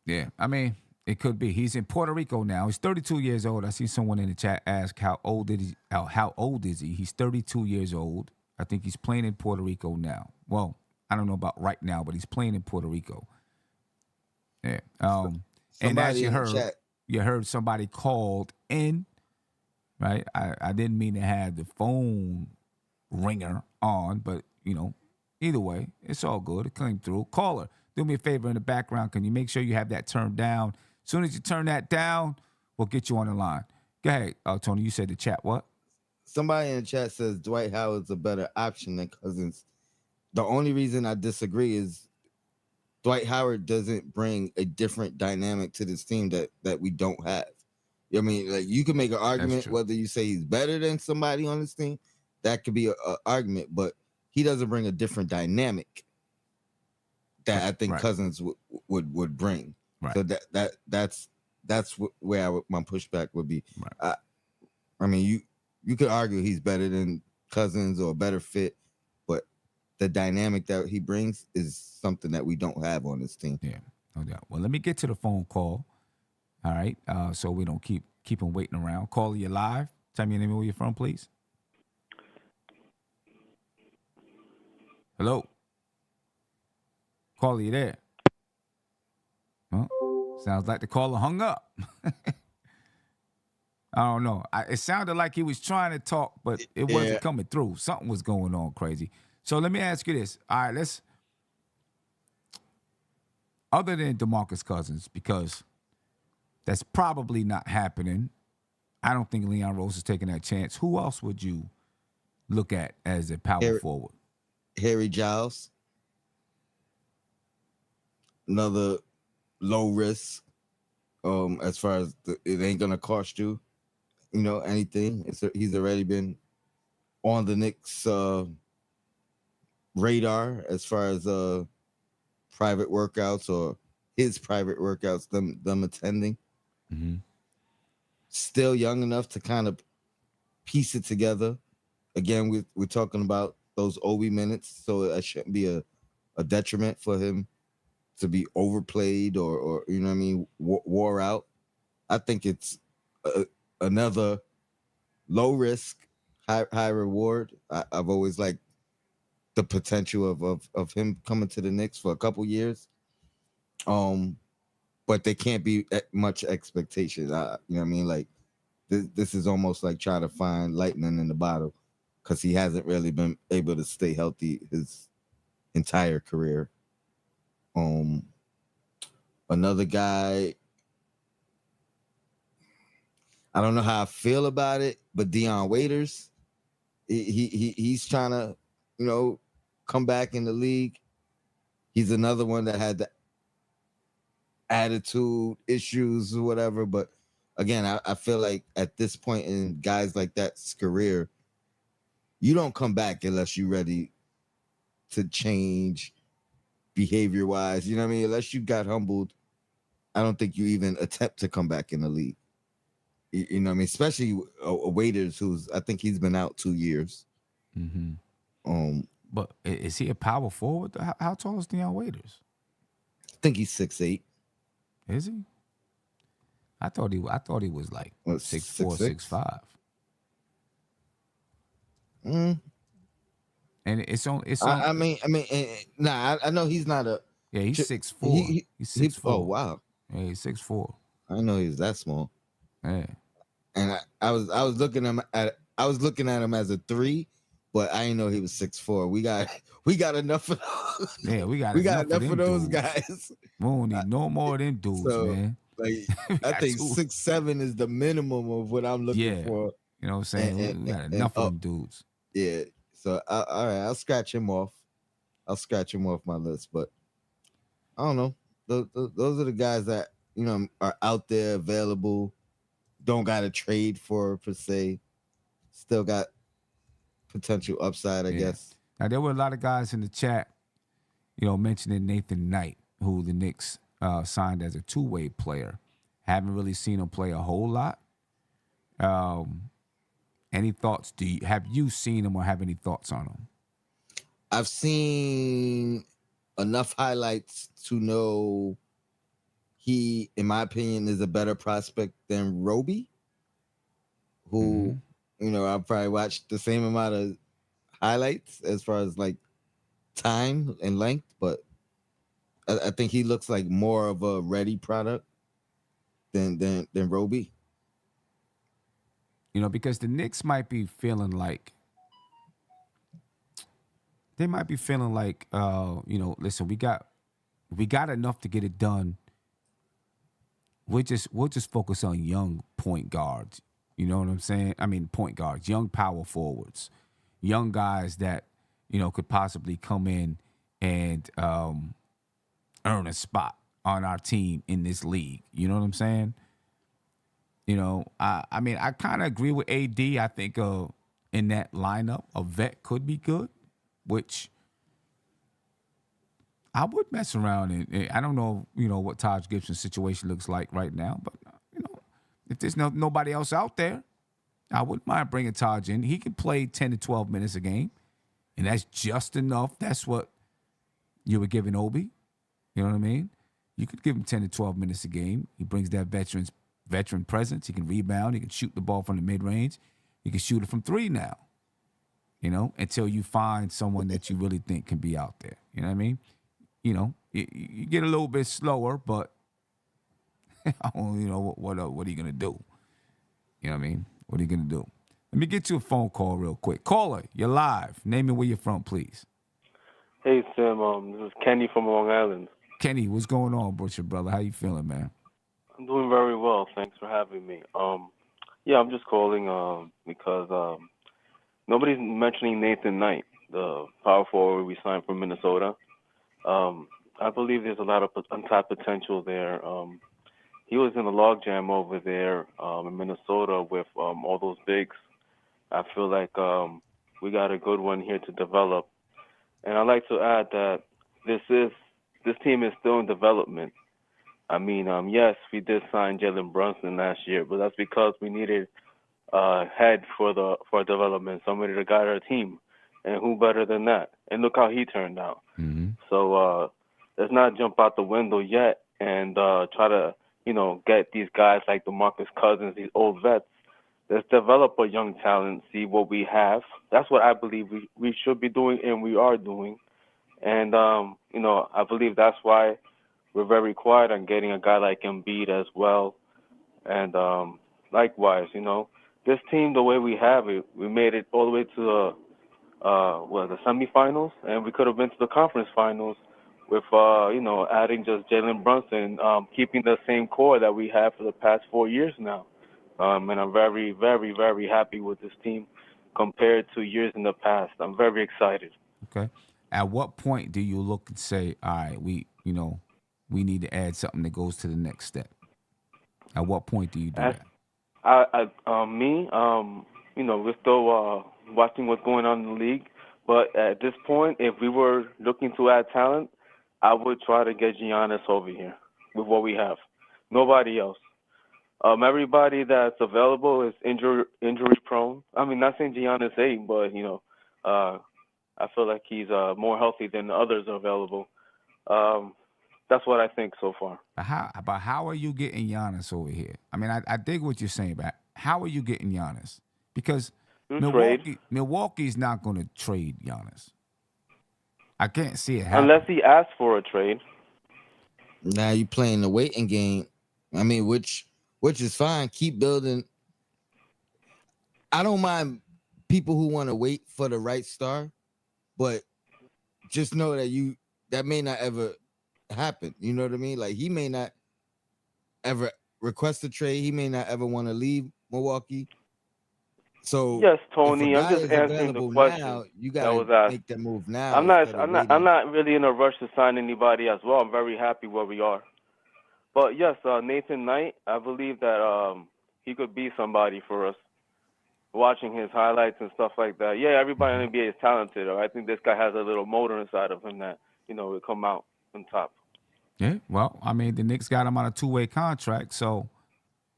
Yeah, I mean, it could be. He's in Puerto Rico now. He's 32 years old. I see someone in the chat ask how old is he? He's 32 years old. I think he's playing in Puerto Rico now. Well, I don't know about right now, but he's playing in Puerto Rico. Yeah. And as you heard somebody called in, right? I didn't mean to have the phone ringer on, but Either way, it's all good. It came through. Caller, do me a favor in the background. Can you make sure you have that turned down? As soon as you turn that down, we'll get you on the line. Go ahead, Tony. You said the chat. What? Somebody in the chat says Dwight Howard's a better option than Cousins. The only reason I disagree is Dwight Howard doesn't bring a different dynamic to this team that we don't have. I mean, like, you can make an argument whether you say he's better than somebody on this team. That could be an argument, but he doesn't bring a different dynamic that I think Cousins would bring. Right. So that's where my pushback would be. Right. I mean, you could argue he's better than Cousins or a better fit, but the dynamic that he brings is something that we don't have on this team. Yeah, no doubt. Well, let me get to the phone call. All right, so we don't keep them waiting around. Caller, you live. Tell me your name and where you're from, please. Hello. Caller, you there? Well, sounds like the caller hung up. I don't know. It sounded like he was trying to talk, but it wasn't coming through. Something was going on crazy. So let me ask you this. All right, other than DeMarcus Cousins, because that's probably not happening. I don't think Leon Rose is taking that chance. Who else would you look at as a power forward? Harry Giles. Another low risk. As far as it ain't gonna cost you, anything. He's already been on the Knicks radar as far as private workouts or his private workouts, them attending. Mm-hmm. Still young enough to kind of piece it together. Again, we're talking about those Obi minutes, so it shouldn't be a detriment for him to be overplayed or wore out. I think it's another low risk, high reward. I've always liked the potential of him coming to the Knicks for a couple years. But they can't be much expectations. Like this is almost like trying to find lightning in the bottle because he hasn't really been able to stay healthy his entire career. Another guy, I don't know how I feel about it, but Dion Waiters, he's trying to, come back in the league. He's another one that had the attitude issues or whatever. But again, I feel like at this point in guys like that's career, you don't come back unless you're ready to change behavior wise. You know what I mean? Unless you got humbled, I don't think you even attempt to come back in the league. You know what I mean? Especially a Waiters, I think he's been out 2 years. Mm-hmm. But is he a power forward? How tall is Dion Waiters? I think he's 6'8". Is he? I thought he was like 6'4", 6'5". Mm. And it's on. I know he's not a. Yeah, he's 6'4". He's 6'4". Oh wow. Yeah, he's 6'4". I know he's that small. Yeah. And I was looking at him as a 3, but I didn't know he was 6'4". We got enough of those. Yeah, we got enough of those dudes. guys. We don't need no more of them dudes, man. Like I think 6'7" is the minimum of what I'm looking for. You know what I'm saying? We got enough of them dudes. Yeah. So all right, I'll scratch him off. My list, but I don't know. Those are the guys that are out there available. Don't got to trade for per se. Still got potential upside, I guess. Now there were a lot of guys in the chat, mentioning Nathan Knight, who the Knicks signed as a two-way player. Haven't really seen him play a whole lot. Any thoughts? Have you seen him or have any thoughts on him? I've seen enough highlights to know he, in my opinion, is a better prospect than Roby, who, I've probably watched the same amount of highlights as far as like time and length, but I think he looks like more of a ready product than Roby. Because the Knicks might be feeling like They might be feeling like, listen, we got enough to get it done. We'll just focus on young point guards. You know what I'm saying? I mean, point guards, young power forwards, young guys that could possibly come in and earn a spot on our team in this league. You know what I'm saying? I mean, I kind of agree with AD. I think in that lineup, a vet could be good, which I would mess around and I don't know, what Taj Gibson's situation looks like right now, but if there's nobody else out there, I wouldn't mind bringing Taj in. He can play 10 to 12 minutes a game, and that's just enough. That's what you were giving Obi. You know what I mean? You could give him 10 to 12 minutes a game. He brings that veteran presence. He can rebound. He can shoot the ball from the mid-range. He can shoot it from three now, until you find someone that you really think can be out there. You know what I mean? You get a little bit slower, but what are you gonna do? You know what I mean? What are you gonna do? Let me get you a phone call real quick. Caller, you're live. Name me where you're from, please. Hey Sam, this is Kenny from Long Island. Kenny, what's going on, Butcher brother? How you feeling, man? I'm doing very well. Thanks for having me. Yeah, I'm just calling because nobody's mentioning Nathan Knight, the power forward we signed from Minnesota. I believe there's a lot of untapped potential there. He was in a logjam over there in Minnesota with all those bigs. I feel like we got a good one here to develop. And I'd like to add that this team is still in development. I mean, yes, we did sign Jalen Brunson last year, but that's because we needed a head for development, somebody to guide our team. And who better than that? And look how he turned out. Mm-hmm. So let's not jump out the window yet and try to, get these guys like DeMarcus Cousins, these old vets. Let's develop a young talent, see what we have. That's what I believe we should be doing and we are doing. And, I believe that's why we're very quiet on getting a guy like Embiid as well. And likewise, this team, the way we have it, we made it all the way to the semifinals, and we could have been to the conference finals with, adding just Jalen Brunson, keeping the same core that we have for the past 4 years now. And I'm very, very, very happy with this team compared to years in the past. I'm very excited. Okay. At what point do you look and say, all right, we need to add something that goes to the next step? At what point do you do that? We're still watching what's going on in the league. But at this point, if we were looking to add talent, I would try to get Giannis over here with what we have. Nobody else. Everybody that's available is injury prone. I mean, not saying Giannis ain't, but I feel like he's more healthy than the others available. That's what I think so far. How are you getting Giannis over here? I mean, I dig what you're saying, but how are you getting Giannis? Because Milwaukee's not going to trade Giannis. I can't see it happen. Unless he asks for a trade. Now you playing the waiting game. I mean, which is fine. Keep building. I don't mind people who want to wait for the right star, but just know that may not ever happen. You know what I mean? Like, he may not ever request a trade. He may not ever want to leave Milwaukee. So yes, Tony, I'm just answering the question. Now, you gotta make that move now. I'm not really in a rush to sign anybody as well. I'm very happy where we are. But yes, Nathan Knight, I believe that he could be somebody for us. Watching his highlights and stuff like that. Yeah, everybody in the NBA is talented. I think this guy has a little motor inside of him that, will come out on top. Yeah, well, I mean, the Knicks got him on a 2-way contract, so,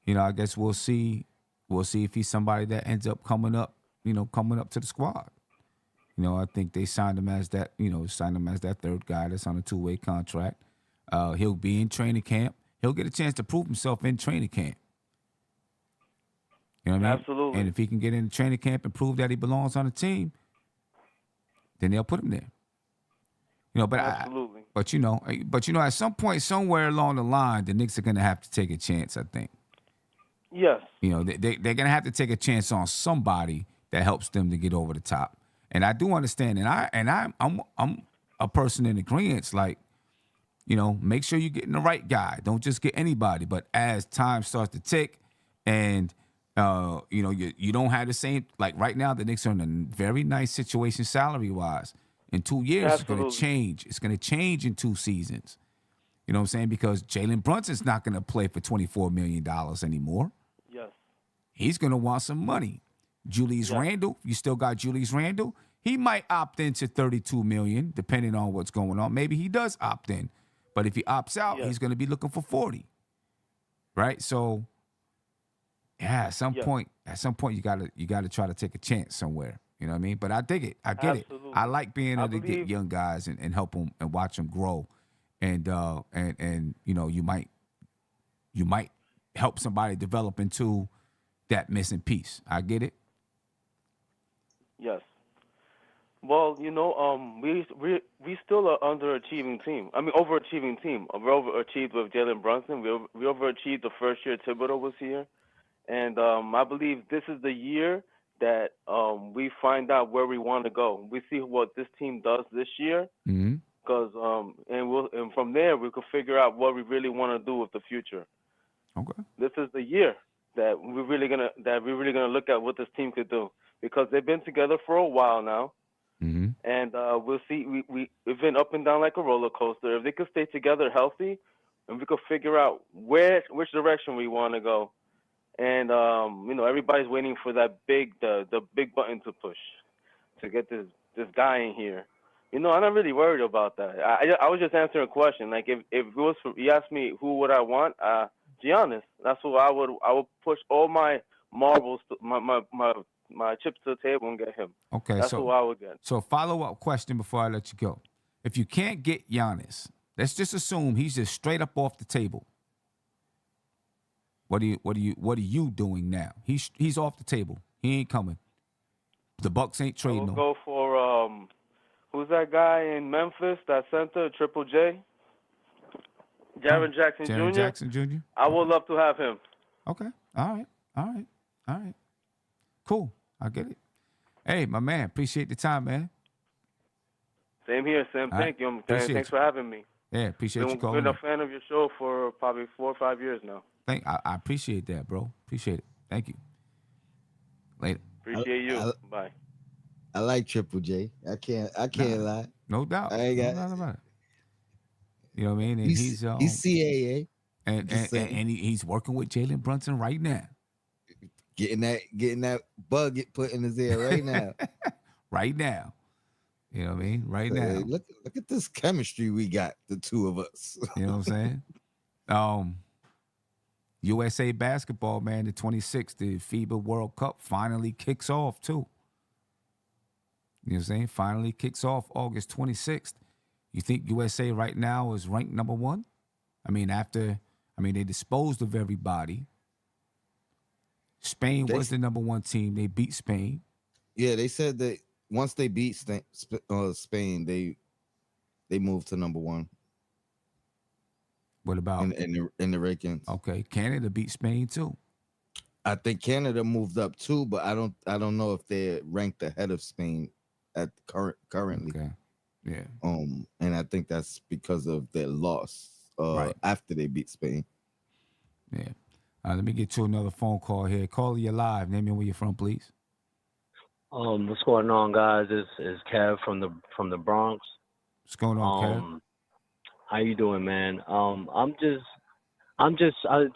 I guess we'll see. We'll see if he's somebody that ends up coming up to the squad. I think they signed him as that, third guy that's on a 2-way contract. He'll be in training camp. He'll get a chance to prove himself in training camp. You know what I mean? Absolutely. And if he can get into training camp and prove that he belongs on the team, then they'll put him there. Absolutely. But at some point, somewhere along the line, the Knicks are going to have to take a chance, I think. Yes. They're going to have to take a chance on somebody that helps them to get over the top. And I do understand, I'm a person in agreement. Like, make sure you're getting the right guy. Don't just get anybody. But as time starts to tick, and you don't have the same, like right now, the Knicks are in a very nice situation salary wise. In 2 years, it's going to Absolutely. change. It's going to change in 2 seasons. You know what I'm saying? Because Jalen Brunson's not going to play for $24 million anymore. Yes. He's going to want some money. Julius Yes. Randle, you still got Julius Randle. He might opt into $32 million, depending on what's going on. Maybe he does opt in. But if he opts out, Yes. he's going to be looking for 40. Right? So, yeah, at some point, you gotta try to take a chance somewhere. You know what I mean? But I dig it. I get it. Absolutely. I like being I able to get believe- young guys and help them and watch them grow. And you might help somebody develop into that missing piece. I get it. Yes. Well, we still are underachieving team. I mean, overachieving team. We overachieved with Jalen Brunson. We overachieved the first year Thibodeau was here, and I believe this is the year that we find out where we want to go. We see what this team does this year, Mm-hmm. because and from there we could figure out what we really want to do with the future. Okay. This is the year that we're really gonna look at what this team could do, because they've been together for a while now. Mm-hmm. And we'll see. We've been up and down like a roller coaster. If they could stay together healthy, and we could figure out which direction we want to go, and everybody's waiting for that the big button to push to get this guy in here. I'm not really worried about that. I was just answering a question. Like if it was you asked me who would I want, Giannis. That's who I would push all my marbles, my chips to the table and get him. Okay. That's who I would get. So follow-up question before I let you go. If you can't get Giannis, let's just assume he's just straight up off the table. What are you doing now? He's off the table. He ain't coming. The Bucks ain't trading We'll him. go for who's that guy in Memphis? That center, Triple J. Jaren Jackson Jr. Jaren Jackson Jr. I would love to have him. Okay. All right. Cool. I get it. Hey, my man, appreciate the time, man. Same here, Sam. All right. Thank you. Appreciate Thanks you. for having me. Yeah, appreciate you calling. Been a fan of your show for probably 4 or 5 years now. I appreciate that, bro. Appreciate it. Thank you. Later. Appreciate you. Bye. I like Triple J. I can't lie. No doubt. I ain't got- no doubt about it. You know what I mean? And He's CAA and just saying. he's working with Jalen Brunson right now. getting that bug put in his ear right now. Right now. You know what I mean? Right now. Look at this chemistry we got, the two of us. You know what I'm saying? USA basketball, man, the 26th, the FIBA World Cup finally kicks off too. You know what I'm saying? Finally kicks off August 26th. You think USA right now is ranked number 1? They disposed of everybody. Spain was the number 1 team. They beat Spain. Yeah, they said that once they beat Spain, they moved to number 1 What about in the rankings. Okay, Canada beat Spain too. I think Canada moved up too, but I don't know if they're ranked ahead of Spain at currently. Okay. Yeah. And I think that's because of their loss Right. after they beat Spain. Yeah. Let me get you another phone call here. Caller, you live. Name me where you're from, please. What's going on, guys? It's Kev from the Bronx. What's going on, Kev? How you doing, man? This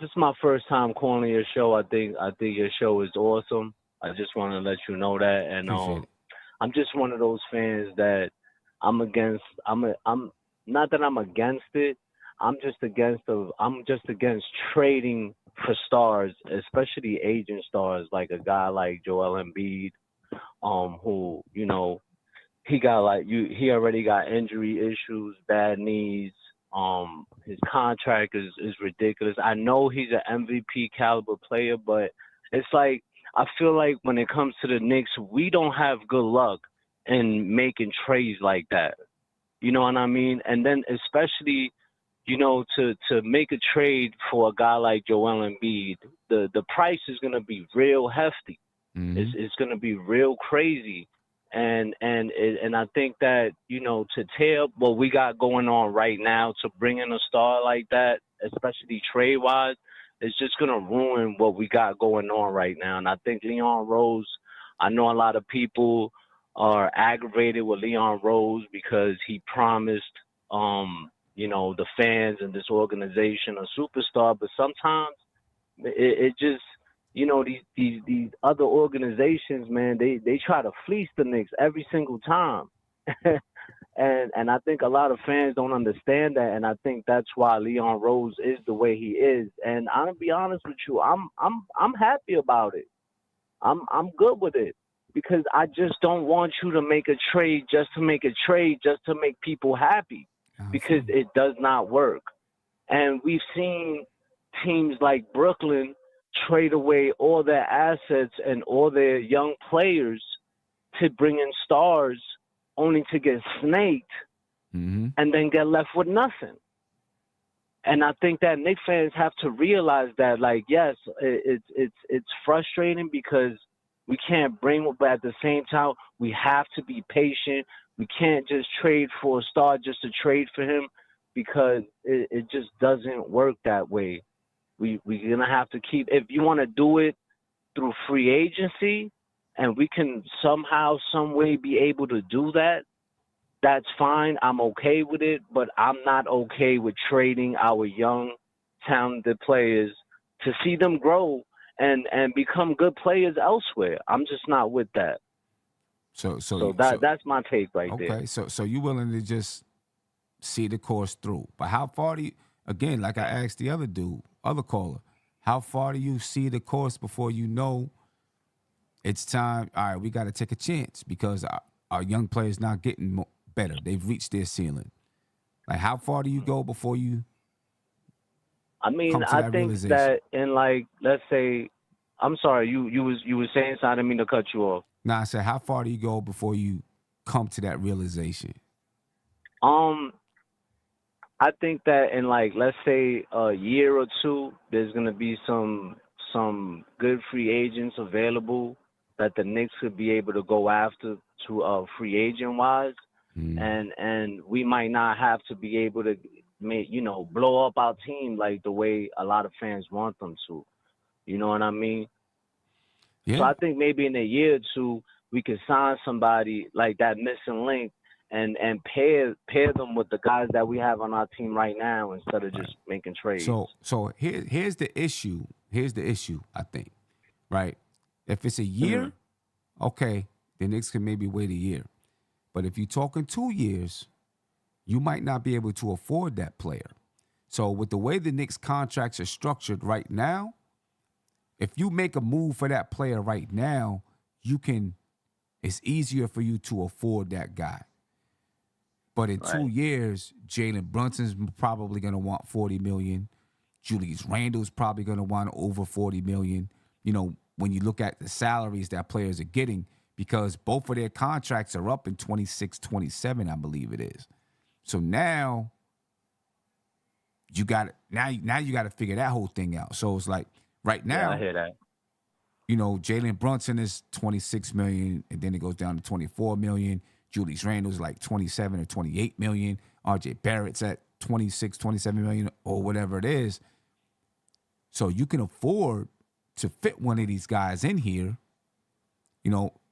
is my first time calling your show. I think your show is awesome. I just want to let you know that, and Appreciate it. I'm just one of those fans that I'm not that I'm against it. I'm just against trading for stars, especially aging stars, like a guy like Joel Embiid, who he already got injury issues, bad knees. His contract is ridiculous. I know he's an MVP caliber player, but it's like I feel like when it comes to the Knicks, we don't have good luck in making trades like that. You know what I mean? And then especially, to make a trade for a guy like Joel Embiid, the price is gonna be real hefty. Mhm. It's gonna be real crazy. And I think that, to tear up what we got going on right now, to bring in a star like that, especially trade wise, it's just gonna ruin what we got going on right now. And I think Leon Rose, I know a lot of people are aggravated with Leon Rose because he promised the fans and this organization a superstar, but sometimes it just, these other organizations, man, they try to fleece the Knicks every single time. And I think a lot of fans don't understand that, and I think that's why Leon Rose is the way he is. And I'm gonna be honest with you, I'm happy about it. I'm good with it, because I just don't want you to make a trade just to make a trade just to make people happy, because it does not work. And we've seen teams like Brooklyn trade away all their assets and all their young players to bring in stars, only to get snaked and then get left with nothing. And I think that Knicks fans have to realize that, like, yes, it's frustrating because we can't bring it, but at the same time, we have to be patient. We can't just trade for a star just to trade for him, because it just doesn't work that way. We're gonna have to keep. If you want to do it through free agency, and we can somehow, some way be able to do that, that's fine. I'm okay with it, but I'm not okay with trading our young, talented players to see them grow and become good players elsewhere. I'm just not with that. So that's my take right there. Okay, so you willing to just see the course through? But how far do you? Again, like I asked the other caller, how far do you see the course before you know it's time? All right, we got to take a chance because our young players not getting better. They've reached their ceiling. Like, how far do you go before you? I mean, come to I that think realization? that in, like, let's say, I'm sorry, you was saying something. I didn't mean to cut you off. Nah, I said, how far do you go before you come to that realization? I think that in, like, let's say a year or two, there's gonna be some good free agents available that the Knicks could be able to go after, to free agent wise, and we might not have to be able to blow up our team like the way a lot of fans want them to. You know what I mean? Yeah. So I think maybe in a year or two we could sign somebody like that missing link and pair them with the guys that we have on our team right now, instead of just making trades. So here's the issue. Here's the issue, I think. Right? If it's a year, okay, the Knicks can maybe wait a year. But if you're talking 2 years, you might not be able to afford that player. So with the way the Knicks contracts are structured right now, if you make a move for that player right now, it's easier for you to afford that guy. But in 2 years, Jalen Brunson's probably going to want $40 million. Julius Randle's probably going to want over $40 million. When you look at the salaries that players are getting, because both of their contracts are up in 26, 27, I believe it is. So now you got to figure that whole thing out. So it's like right now, I hear that. Jalen Brunson is $26 million, and then it goes down to $24 million. Julius Randle's like $27 or $28 million. RJ Barrett's at $26, $27 million, or whatever it is. So you can afford to fit one of these guys in here.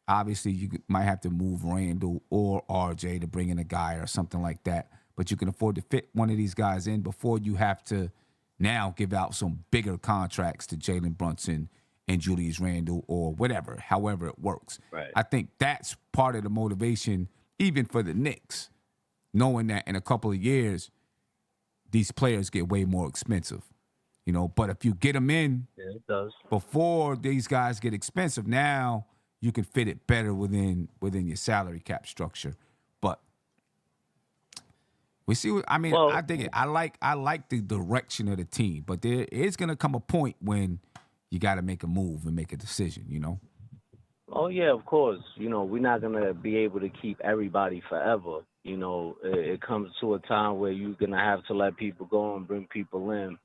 Obviously you might have to move Randle or RJ to bring in a guy or something like that. But you can afford to fit one of these guys in before you have to now give out some bigger contracts to Jalen Brunson and Julius Randle or whatever, however it works. Right. I think that's part of the motivation, even for the Knicks, knowing that in a couple of years, these players get way more expensive. But if you get them in it does. before these guys get expensive, now you can fit it better within your salary cap structure. But we see. I think I like the direction of the team, but there is going to come a point when you got to make a move and make a decision. Oh yeah, of course. We're not gonna be able to keep everybody forever. It comes to a time where you're gonna have to let people go and bring people in.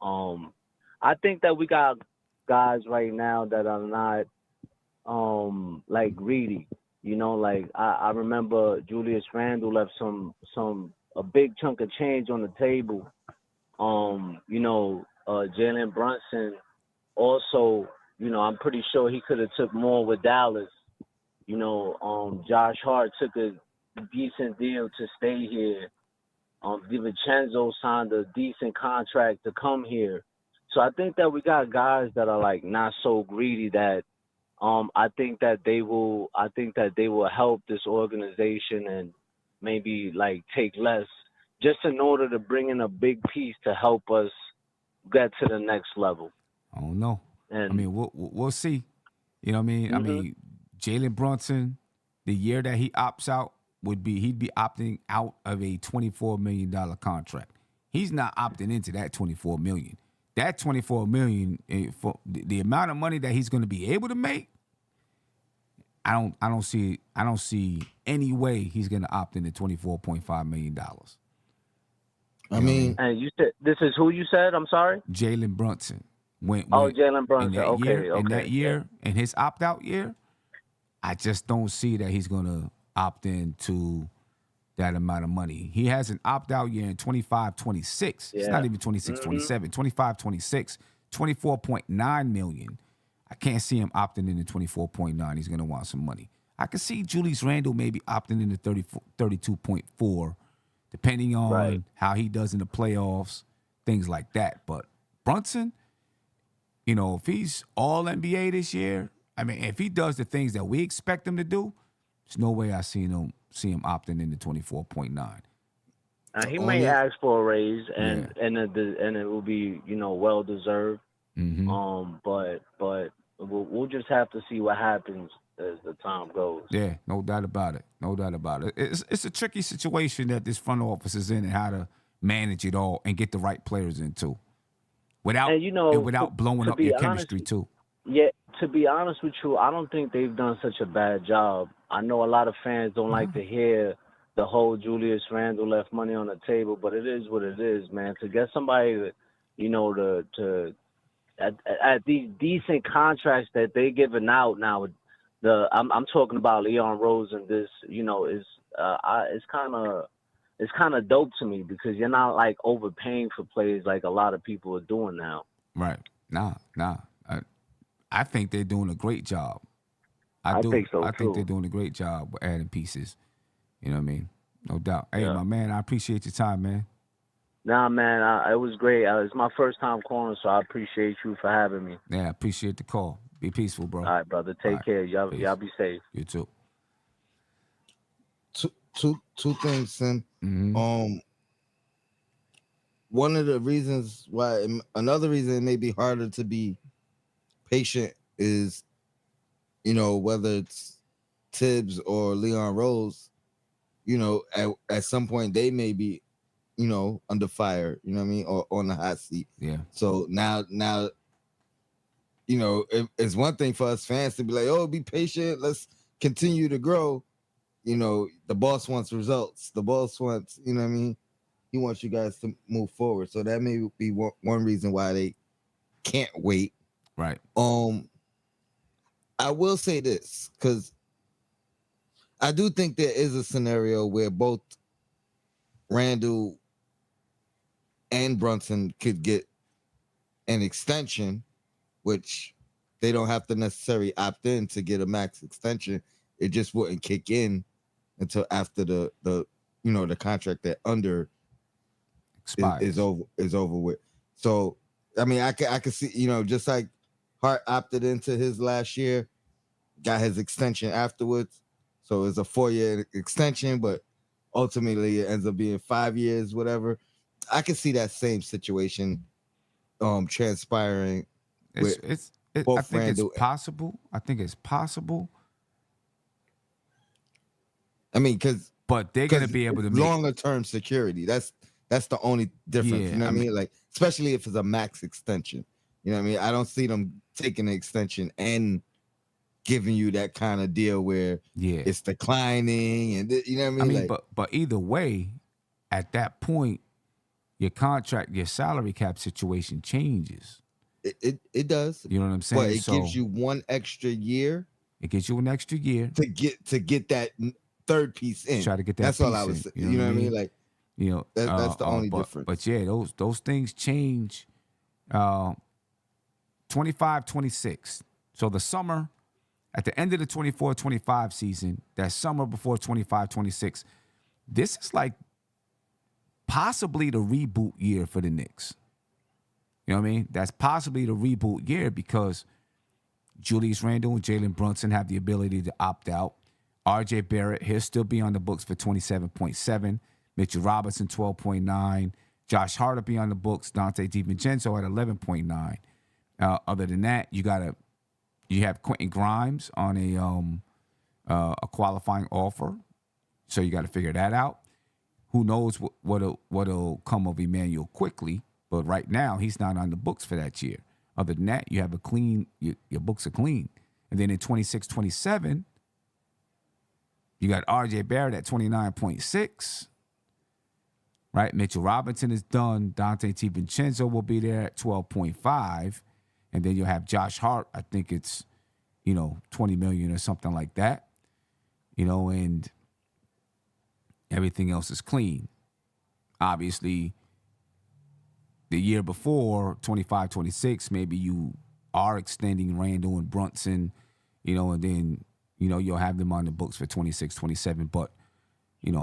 I think that we got guys right now that are not like greedy. You know, like I remember Julius Randle left a big chunk of change on the table. Jalen Brunson also, I'm pretty sure he could have took more with Dallas. Josh Hart took a decent deal to stay here. DiVincenzo signed a decent contract to come here. So I think that we got guys that are like not so greedy that I think that they will help this organization and maybe like take less just in order to bring in a big piece to help us get to the next level. I don't know. I And mean, we'll see. You know what I mean? I hmm mean, Jalen Brunson, the year that he opts out he'd be opting out of a $24 million contract. He's not opting into that $24 million. That $24 million for the amount of money that he's going to be able to make. I don't see any way he's going to opt into $24.5 million. I You know what I mean, mean? and you said this is who you said? I'm sorry. Jalen Brunson went Oh, Jalen in Brunson. that year, Okay, okay, yeah. in his opt out year. I just don't see that he's gonna opt into that amount of money. He has an opt out year in 25-26. It's not Yeah. even 26 hmm 27. 25-26, 24.9 million. I can't see him opting into 24.9. He's gonna want some money. I could see Julius Randle maybe opting into 32.4, depending Right. on how he does in the playoffs, things like that. But Brunson, if he's all NBA this year, I mean, if he does the things that we expect him to do, there's no way I see him opting into 24.9. the He may only ask for a raise, Yeah. and it will be well deserved. Mm-hmm. But we'll just have to see what happens as the time goes. Yeah, no doubt about it. No doubt about it. It's a tricky situation that this front office is in and how to manage it all and get the right players in too. Without And without blowing to up your be honest, chemistry too. yeah, to be honest with you, I don't think they've done such a bad job. I know a lot of fans don't like to hear the whole Julius Randle left money on the table, but it is what it is, man. To get somebody, to at these decent contracts that they giving out now, I'm talking about Leon Rose and this, is it's kind of dope to me because you're not like overpaying for players like a lot of people are doing now. Right. Nah. I think they're doing a great job. I I do. think so I think they're too. doing a great job with adding pieces. You know what I mean? No doubt. Hey, Yeah. my man, I appreciate your time, man. Nah, man, it was great. It's my first time calling, so I appreciate you for having me. Yeah, I appreciate the call. Be peaceful, bro. All right, brother. All Take right. care. Peace. Y'all be safe. You too. two things, Sim. Mm-hmm. One of the reasons why, another reason it may be harder to be patient is, whether it's Tibbs or Leon Rose, at some point they may be, under fire, you know what I mean, or on the hot seat. Yeah. So now, it's one thing for us fans to be like, oh, be patient, let's continue to grow. The boss wants results. The boss wants, you know what I mean? He wants you guys to move forward. So that may be one reason why they can't wait. Right. I will say this, because I do think there is a scenario where both Randall and Brunson could get an extension, which they don't have to necessarily opt in to get a max extension. It just wouldn't kick in until after the contract they're under Expires. is over with. So I mean, I could see, just like Hart opted into his last year, got his extension afterwards. So it's a 4-year extension, but ultimately it ends up being 5 years, whatever. I could see that same situation transpiring with I both think it's Randall. possible. I think it's possible. I mean, because But they're gonna be able to make longer term security. That's the only difference. Yeah, You know what I I mean? mean- Like, especially if it's a max extension. You know what I mean? I don't see them taking an extension and giving you that kind of deal where yeah. it's declining and you know what I mean? I mean, Like, but either way, at that point, your contract, your salary cap situation changes. it does, You know what I'm but saying? it gives you one extra year It gives you an extra year. to get that third piece in. Try to get that That's all piece I was in, saying. You know what I mean? Like, You know, that's the only but, difference. But yeah, those things change. 25, 26. So the summer, at the end of the 24, 25 season, that summer before 25, 26, this is like possibly the reboot year for the Knicks. You know what I mean? That's possibly the reboot year because Julius Randle and Jalen Brunson have the ability to opt out. R.J. Barrett, he'll still be on the books for 27.7. Mitchell Robinson, 12.9. Josh Hart will be on the books. Dante DiVincenzo at 11.9. Other than that, you have Quentin Grimes on a qualifying offer, so you got to figure that out. Who knows what'll come of Emmanuel quickly? But right now, he's not on the books for that year. Other than that, you have a clean. Your books are clean. And then in 26, 27, you got R.J. Barrett at 29.6. Right, Mitchell Robinson is done. Dante DiVincenzo will be there at 12.5. And then you'll have Josh Hart. I think it's, $20 million or something like that. And everything else is clean. Obviously, the year before, 25, 26, maybe you are extending Randall and Brunson, and then, you'll have them on the books for 26, 27. But,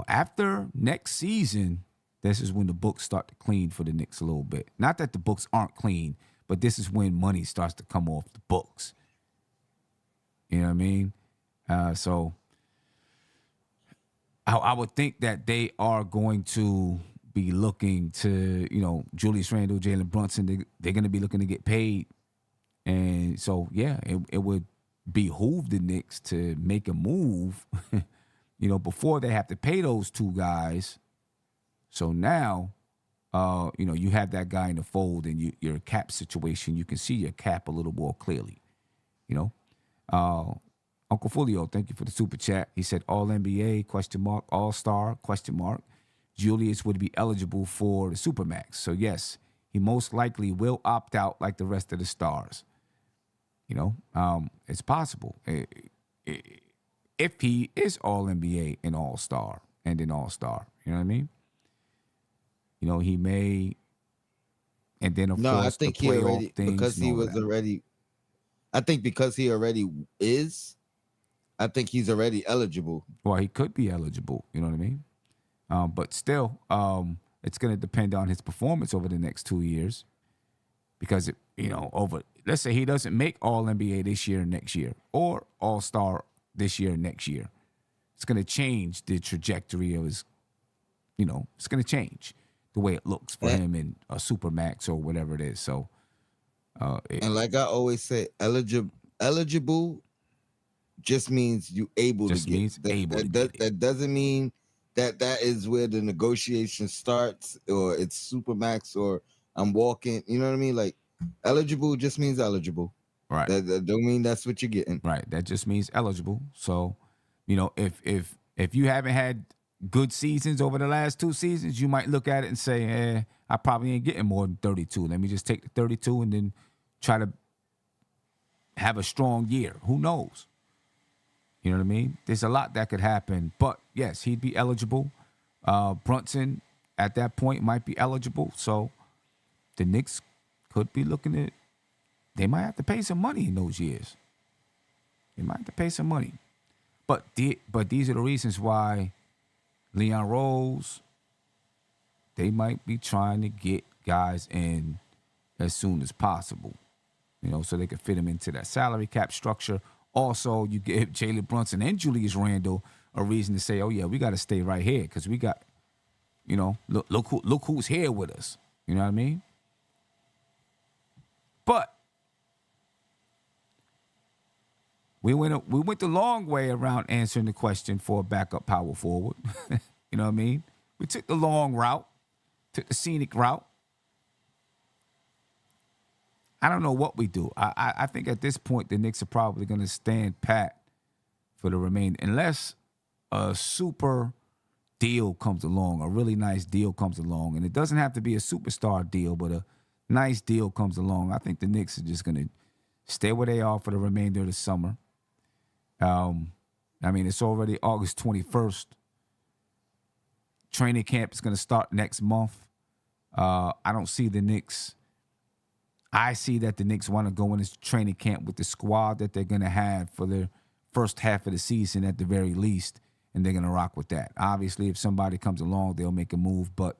after next season, this is when the books start to clean for the Knicks a little bit. Not that the books aren't clean, but this is when money starts to come off the books. You know what I mean? So I would think that they are going to be looking to, Julius Randle, Jalen Brunson, they're going to be looking to get paid. And so, yeah, it would behoove the Knicks to make a move, before they have to pay those two guys. So now, you have that guy in the fold and your cap situation, you can see your cap a little more clearly, Uncle Fulio, thank you for the super chat. He said All-NBA, All-Star, ? Julius would be eligible for the Supermax. So, yes, he most likely will opt out like the rest of the stars. It's possible. If he is All-NBA and All-Star and an All-Star, you know what I mean? He may, and then, of course, I think the he playoff already, things. because he was already, I think because he already is, I think he's already eligible. Well, he could be eligible. You know what I mean? But still, it's going to depend on his performance over the next 2 years. Because, let's say he doesn't make All-NBA this year and next year, or All-Star this year and next year. It's going to change the trajectory of his, it's going to change the way it looks for him in a Supermax or whatever it is. So, and like I always say, eligible just means you able to get. That doesn't mean that is where the negotiation starts, or it's Supermax, or I'm walking. You know what I mean? Like, eligible just means eligible. Right. That don't mean that's what you're getting. Right. That just means eligible. So, if you haven't had good seasons over the last 2 seasons, you might look at it and say, I probably ain't getting more than 32. Let me just take the 32 and then try to have a strong year. Who knows? You know what I mean? There's a lot that could happen. But, yes, he'd be eligible. Brunson, at that point, might be eligible. So the Knicks could be looking at, they might have to pay some money in those years. They might have to pay some money. But these are the reasons why Leon Rose, they might be trying to get guys in as soon as possible, so they could fit them into that salary cap structure. Also, you give Jalen Brunson and Julius Randle a reason to say, oh, yeah, we got to stay right here because we got, look who's here with us. You know what I mean? But we went the long way around answering the question for a backup power forward. You know what I mean? We took the long route, took the scenic route. I don't know what we do. I think at this point the Knicks are probably going to stand pat for the remainder, unless a super deal comes along, a really nice deal comes along, and it doesn't have to be a superstar deal, but a nice deal comes along. I think the Knicks are just going to stay where they are for the remainder of the summer. I mean, it's already August 21st. Training camp is going to start next month. I don't see the Knicks. I see that the Knicks want to go in this training camp with the squad that they're going to have for the first half of the season at the very least, and they're going to rock with that. Obviously, if somebody comes along, they'll make a move, but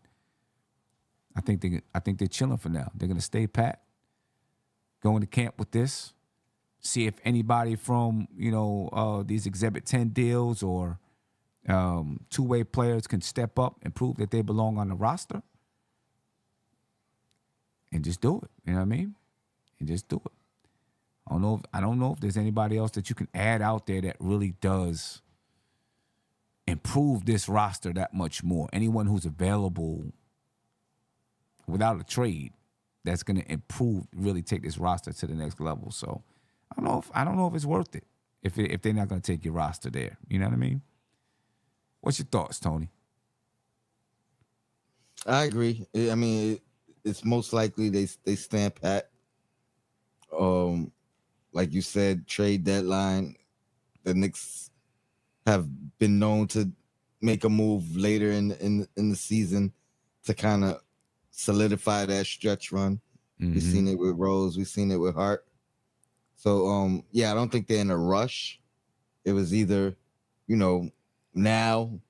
I think they're chilling for now. They're going to stay pat, go into camp with this, see if anybody from, these Exhibit 10 deals or two-way players can step up and prove that they belong on the roster. And just do it. You know what I mean? And just do it. I don't know if there's anybody else that you can add out there that really does improve this roster that much more. Anyone who's available without a trade that's going to improve, really take this roster to the next level. So I don't know if it's worth it if they're not going to take your roster there. You know what I mean? What's your thoughts, Tony? I agree. I mean, it's most likely they stand pat. Like you said, trade deadline. The Knicks have been known to make a move later in the season to kind of solidify that stretch run. Mm-hmm. We've seen it with Rose. We've seen it with Hart. So, I don't think they're in a rush. It was either, now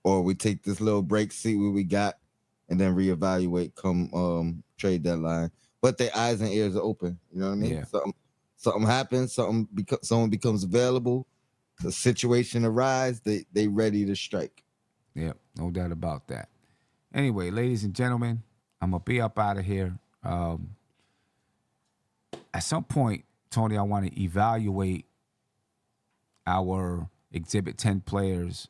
or we take this little break, see what we got, and then reevaluate come trade deadline. But their eyes and ears are open. You know what I mean? Yeah. Something happens. Someone becomes available. The situation arises. They ready to strike. Yeah, no doubt about that. Anyway, ladies and gentlemen, I'm gonna be up out of here. At some point, Tony, I want to evaluate our Exhibit 10 players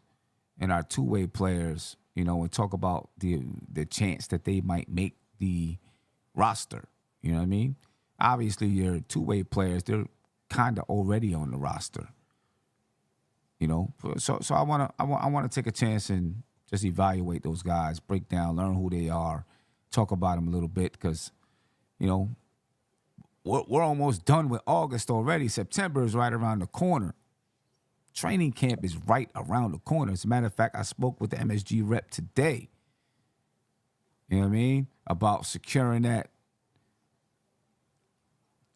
and our two-way players, and talk about the chance that they might make the roster. You know what I mean? Obviously, your two-way players, they're kind of already on the roster. So I want to take a chance and just evaluate those guys, break down, learn who they are, talk about them a little bit because, we're almost done with August already. September is right around the corner. Training camp is right around the corner. As a matter of fact, I spoke with the MSG rep today. You know what I mean? About securing that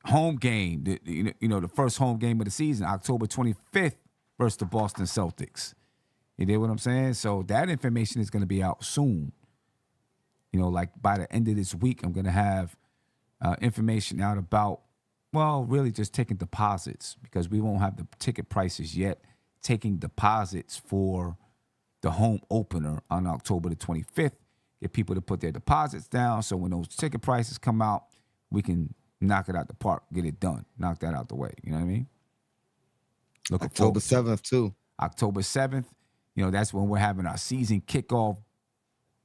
home game, the first home game of the season, October 25th versus the Boston Celtics. You get what I'm saying? So that information is going to be out soon. Like by the end of this week, I'm going to have information out about, really just taking deposits because we won't have the ticket prices yet. Taking deposits for the home opener on October the 25th. Get people to put their deposits down so when those ticket prices come out, we can knock it out the park, get it done, knock that out the way. You know what I mean? October 7th, too. October 7th, that's when we're having our season kickoff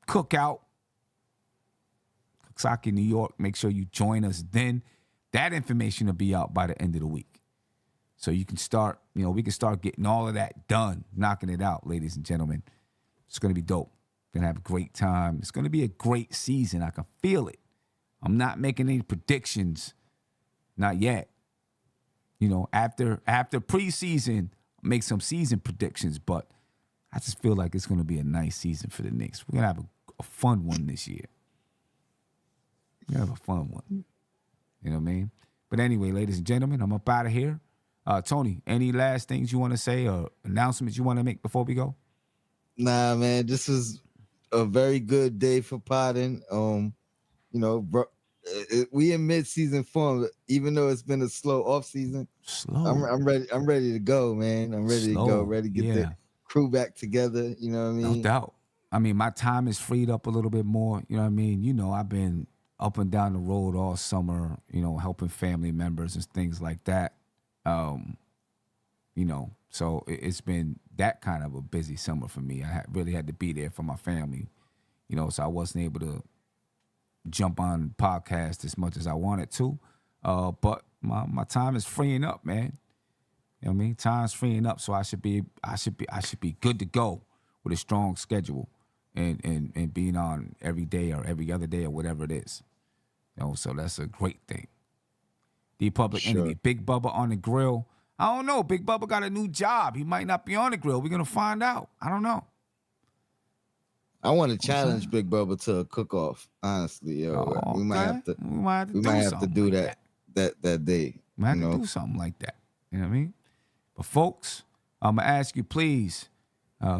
cookout. Coxsackie, New York. Make sure you join us then. That information will be out by the end of the week. So you can start, we can start getting all of that done, knocking it out, ladies and gentlemen. It's going to be dope. Going to have a great time. It's going to be a great season. I can feel it. I'm not making any predictions. Not yet. After preseason, I'll make some season predictions, but I just feel like it's going to be a nice season for the Knicks. We're going to have a fun one this year. We're going to have a fun one. You know what I mean? But anyway, ladies and gentlemen, I'm up out of here. Tony, any last things you want to say or announcements you want to make before we go? Nah, man, this was a very good day for potting. We in mid-season form, even though it's been a slow off-season. Slow. I'm ready. I'm ready to go, man. I'm ready to go. Ready to get the crew back together. You know what I mean? No doubt. I mean, my time is freed up a little bit more. You know what I mean? I've been up and down the road all summer, helping family members and things like that. So it's been that kind of a busy summer for me. I really had to be there for my family, so I wasn't able to jump on podcast as much as I wanted to. But my time is freeing up, man. You know what I mean? Time's freeing up, so I should be good to go with a strong schedule and being on every day or every other day or whatever it is. So that's a great thing. The Public Enemy, Big Bubba on the grill. I don't know. Big Bubba got a new job. He might not be on the grill. We're going to find out. I don't know. I want to challenge Big Bubba to a cook-off. Honestly, yo, Oh, we might okay. have to. We might have to We do might have to something do like that day. We might have to do something like that. You know what I mean? But folks, I'm going to ask you, please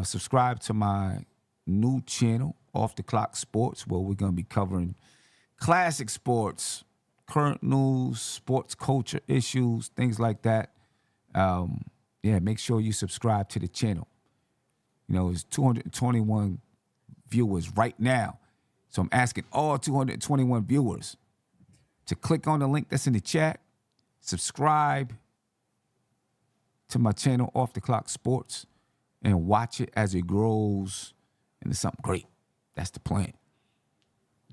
subscribe to my new channel, Off the Clock Sports, where we're going to be covering classic sports, current news, sports culture issues, things like that. Make sure you subscribe to the channel. You know, it's 221 viewers right now. So I'm asking all 221 viewers to click on the link that's in the chat, subscribe to my channel, Off the Clock Sports, and watch it as it grows into something great. That's the plan.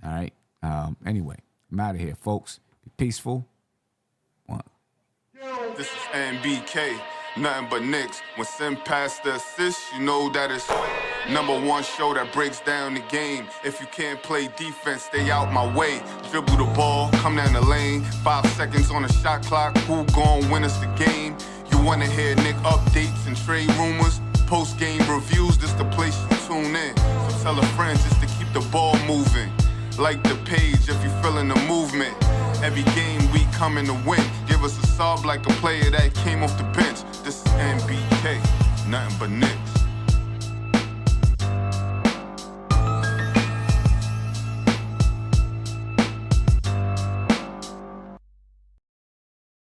All right. Anyway, I'm out of here, folks. Be peaceful. One. This is NBK, nothing but Knicks. When Sim passed the assist, you know that it's #1 show that breaks down the game. If you can't play defense, stay out my way. Dribble the ball, come down the lane. 5 seconds on the shot clock. Who gon' win us the game? You wanna hear Nick updates and trade rumors? Post-game reviews, this the place to tune in. So tell a friend just to keep the ball moving. Like the page if you feeling the movement. Every game we coming to win. Give us a sub like a player that came off the bench. This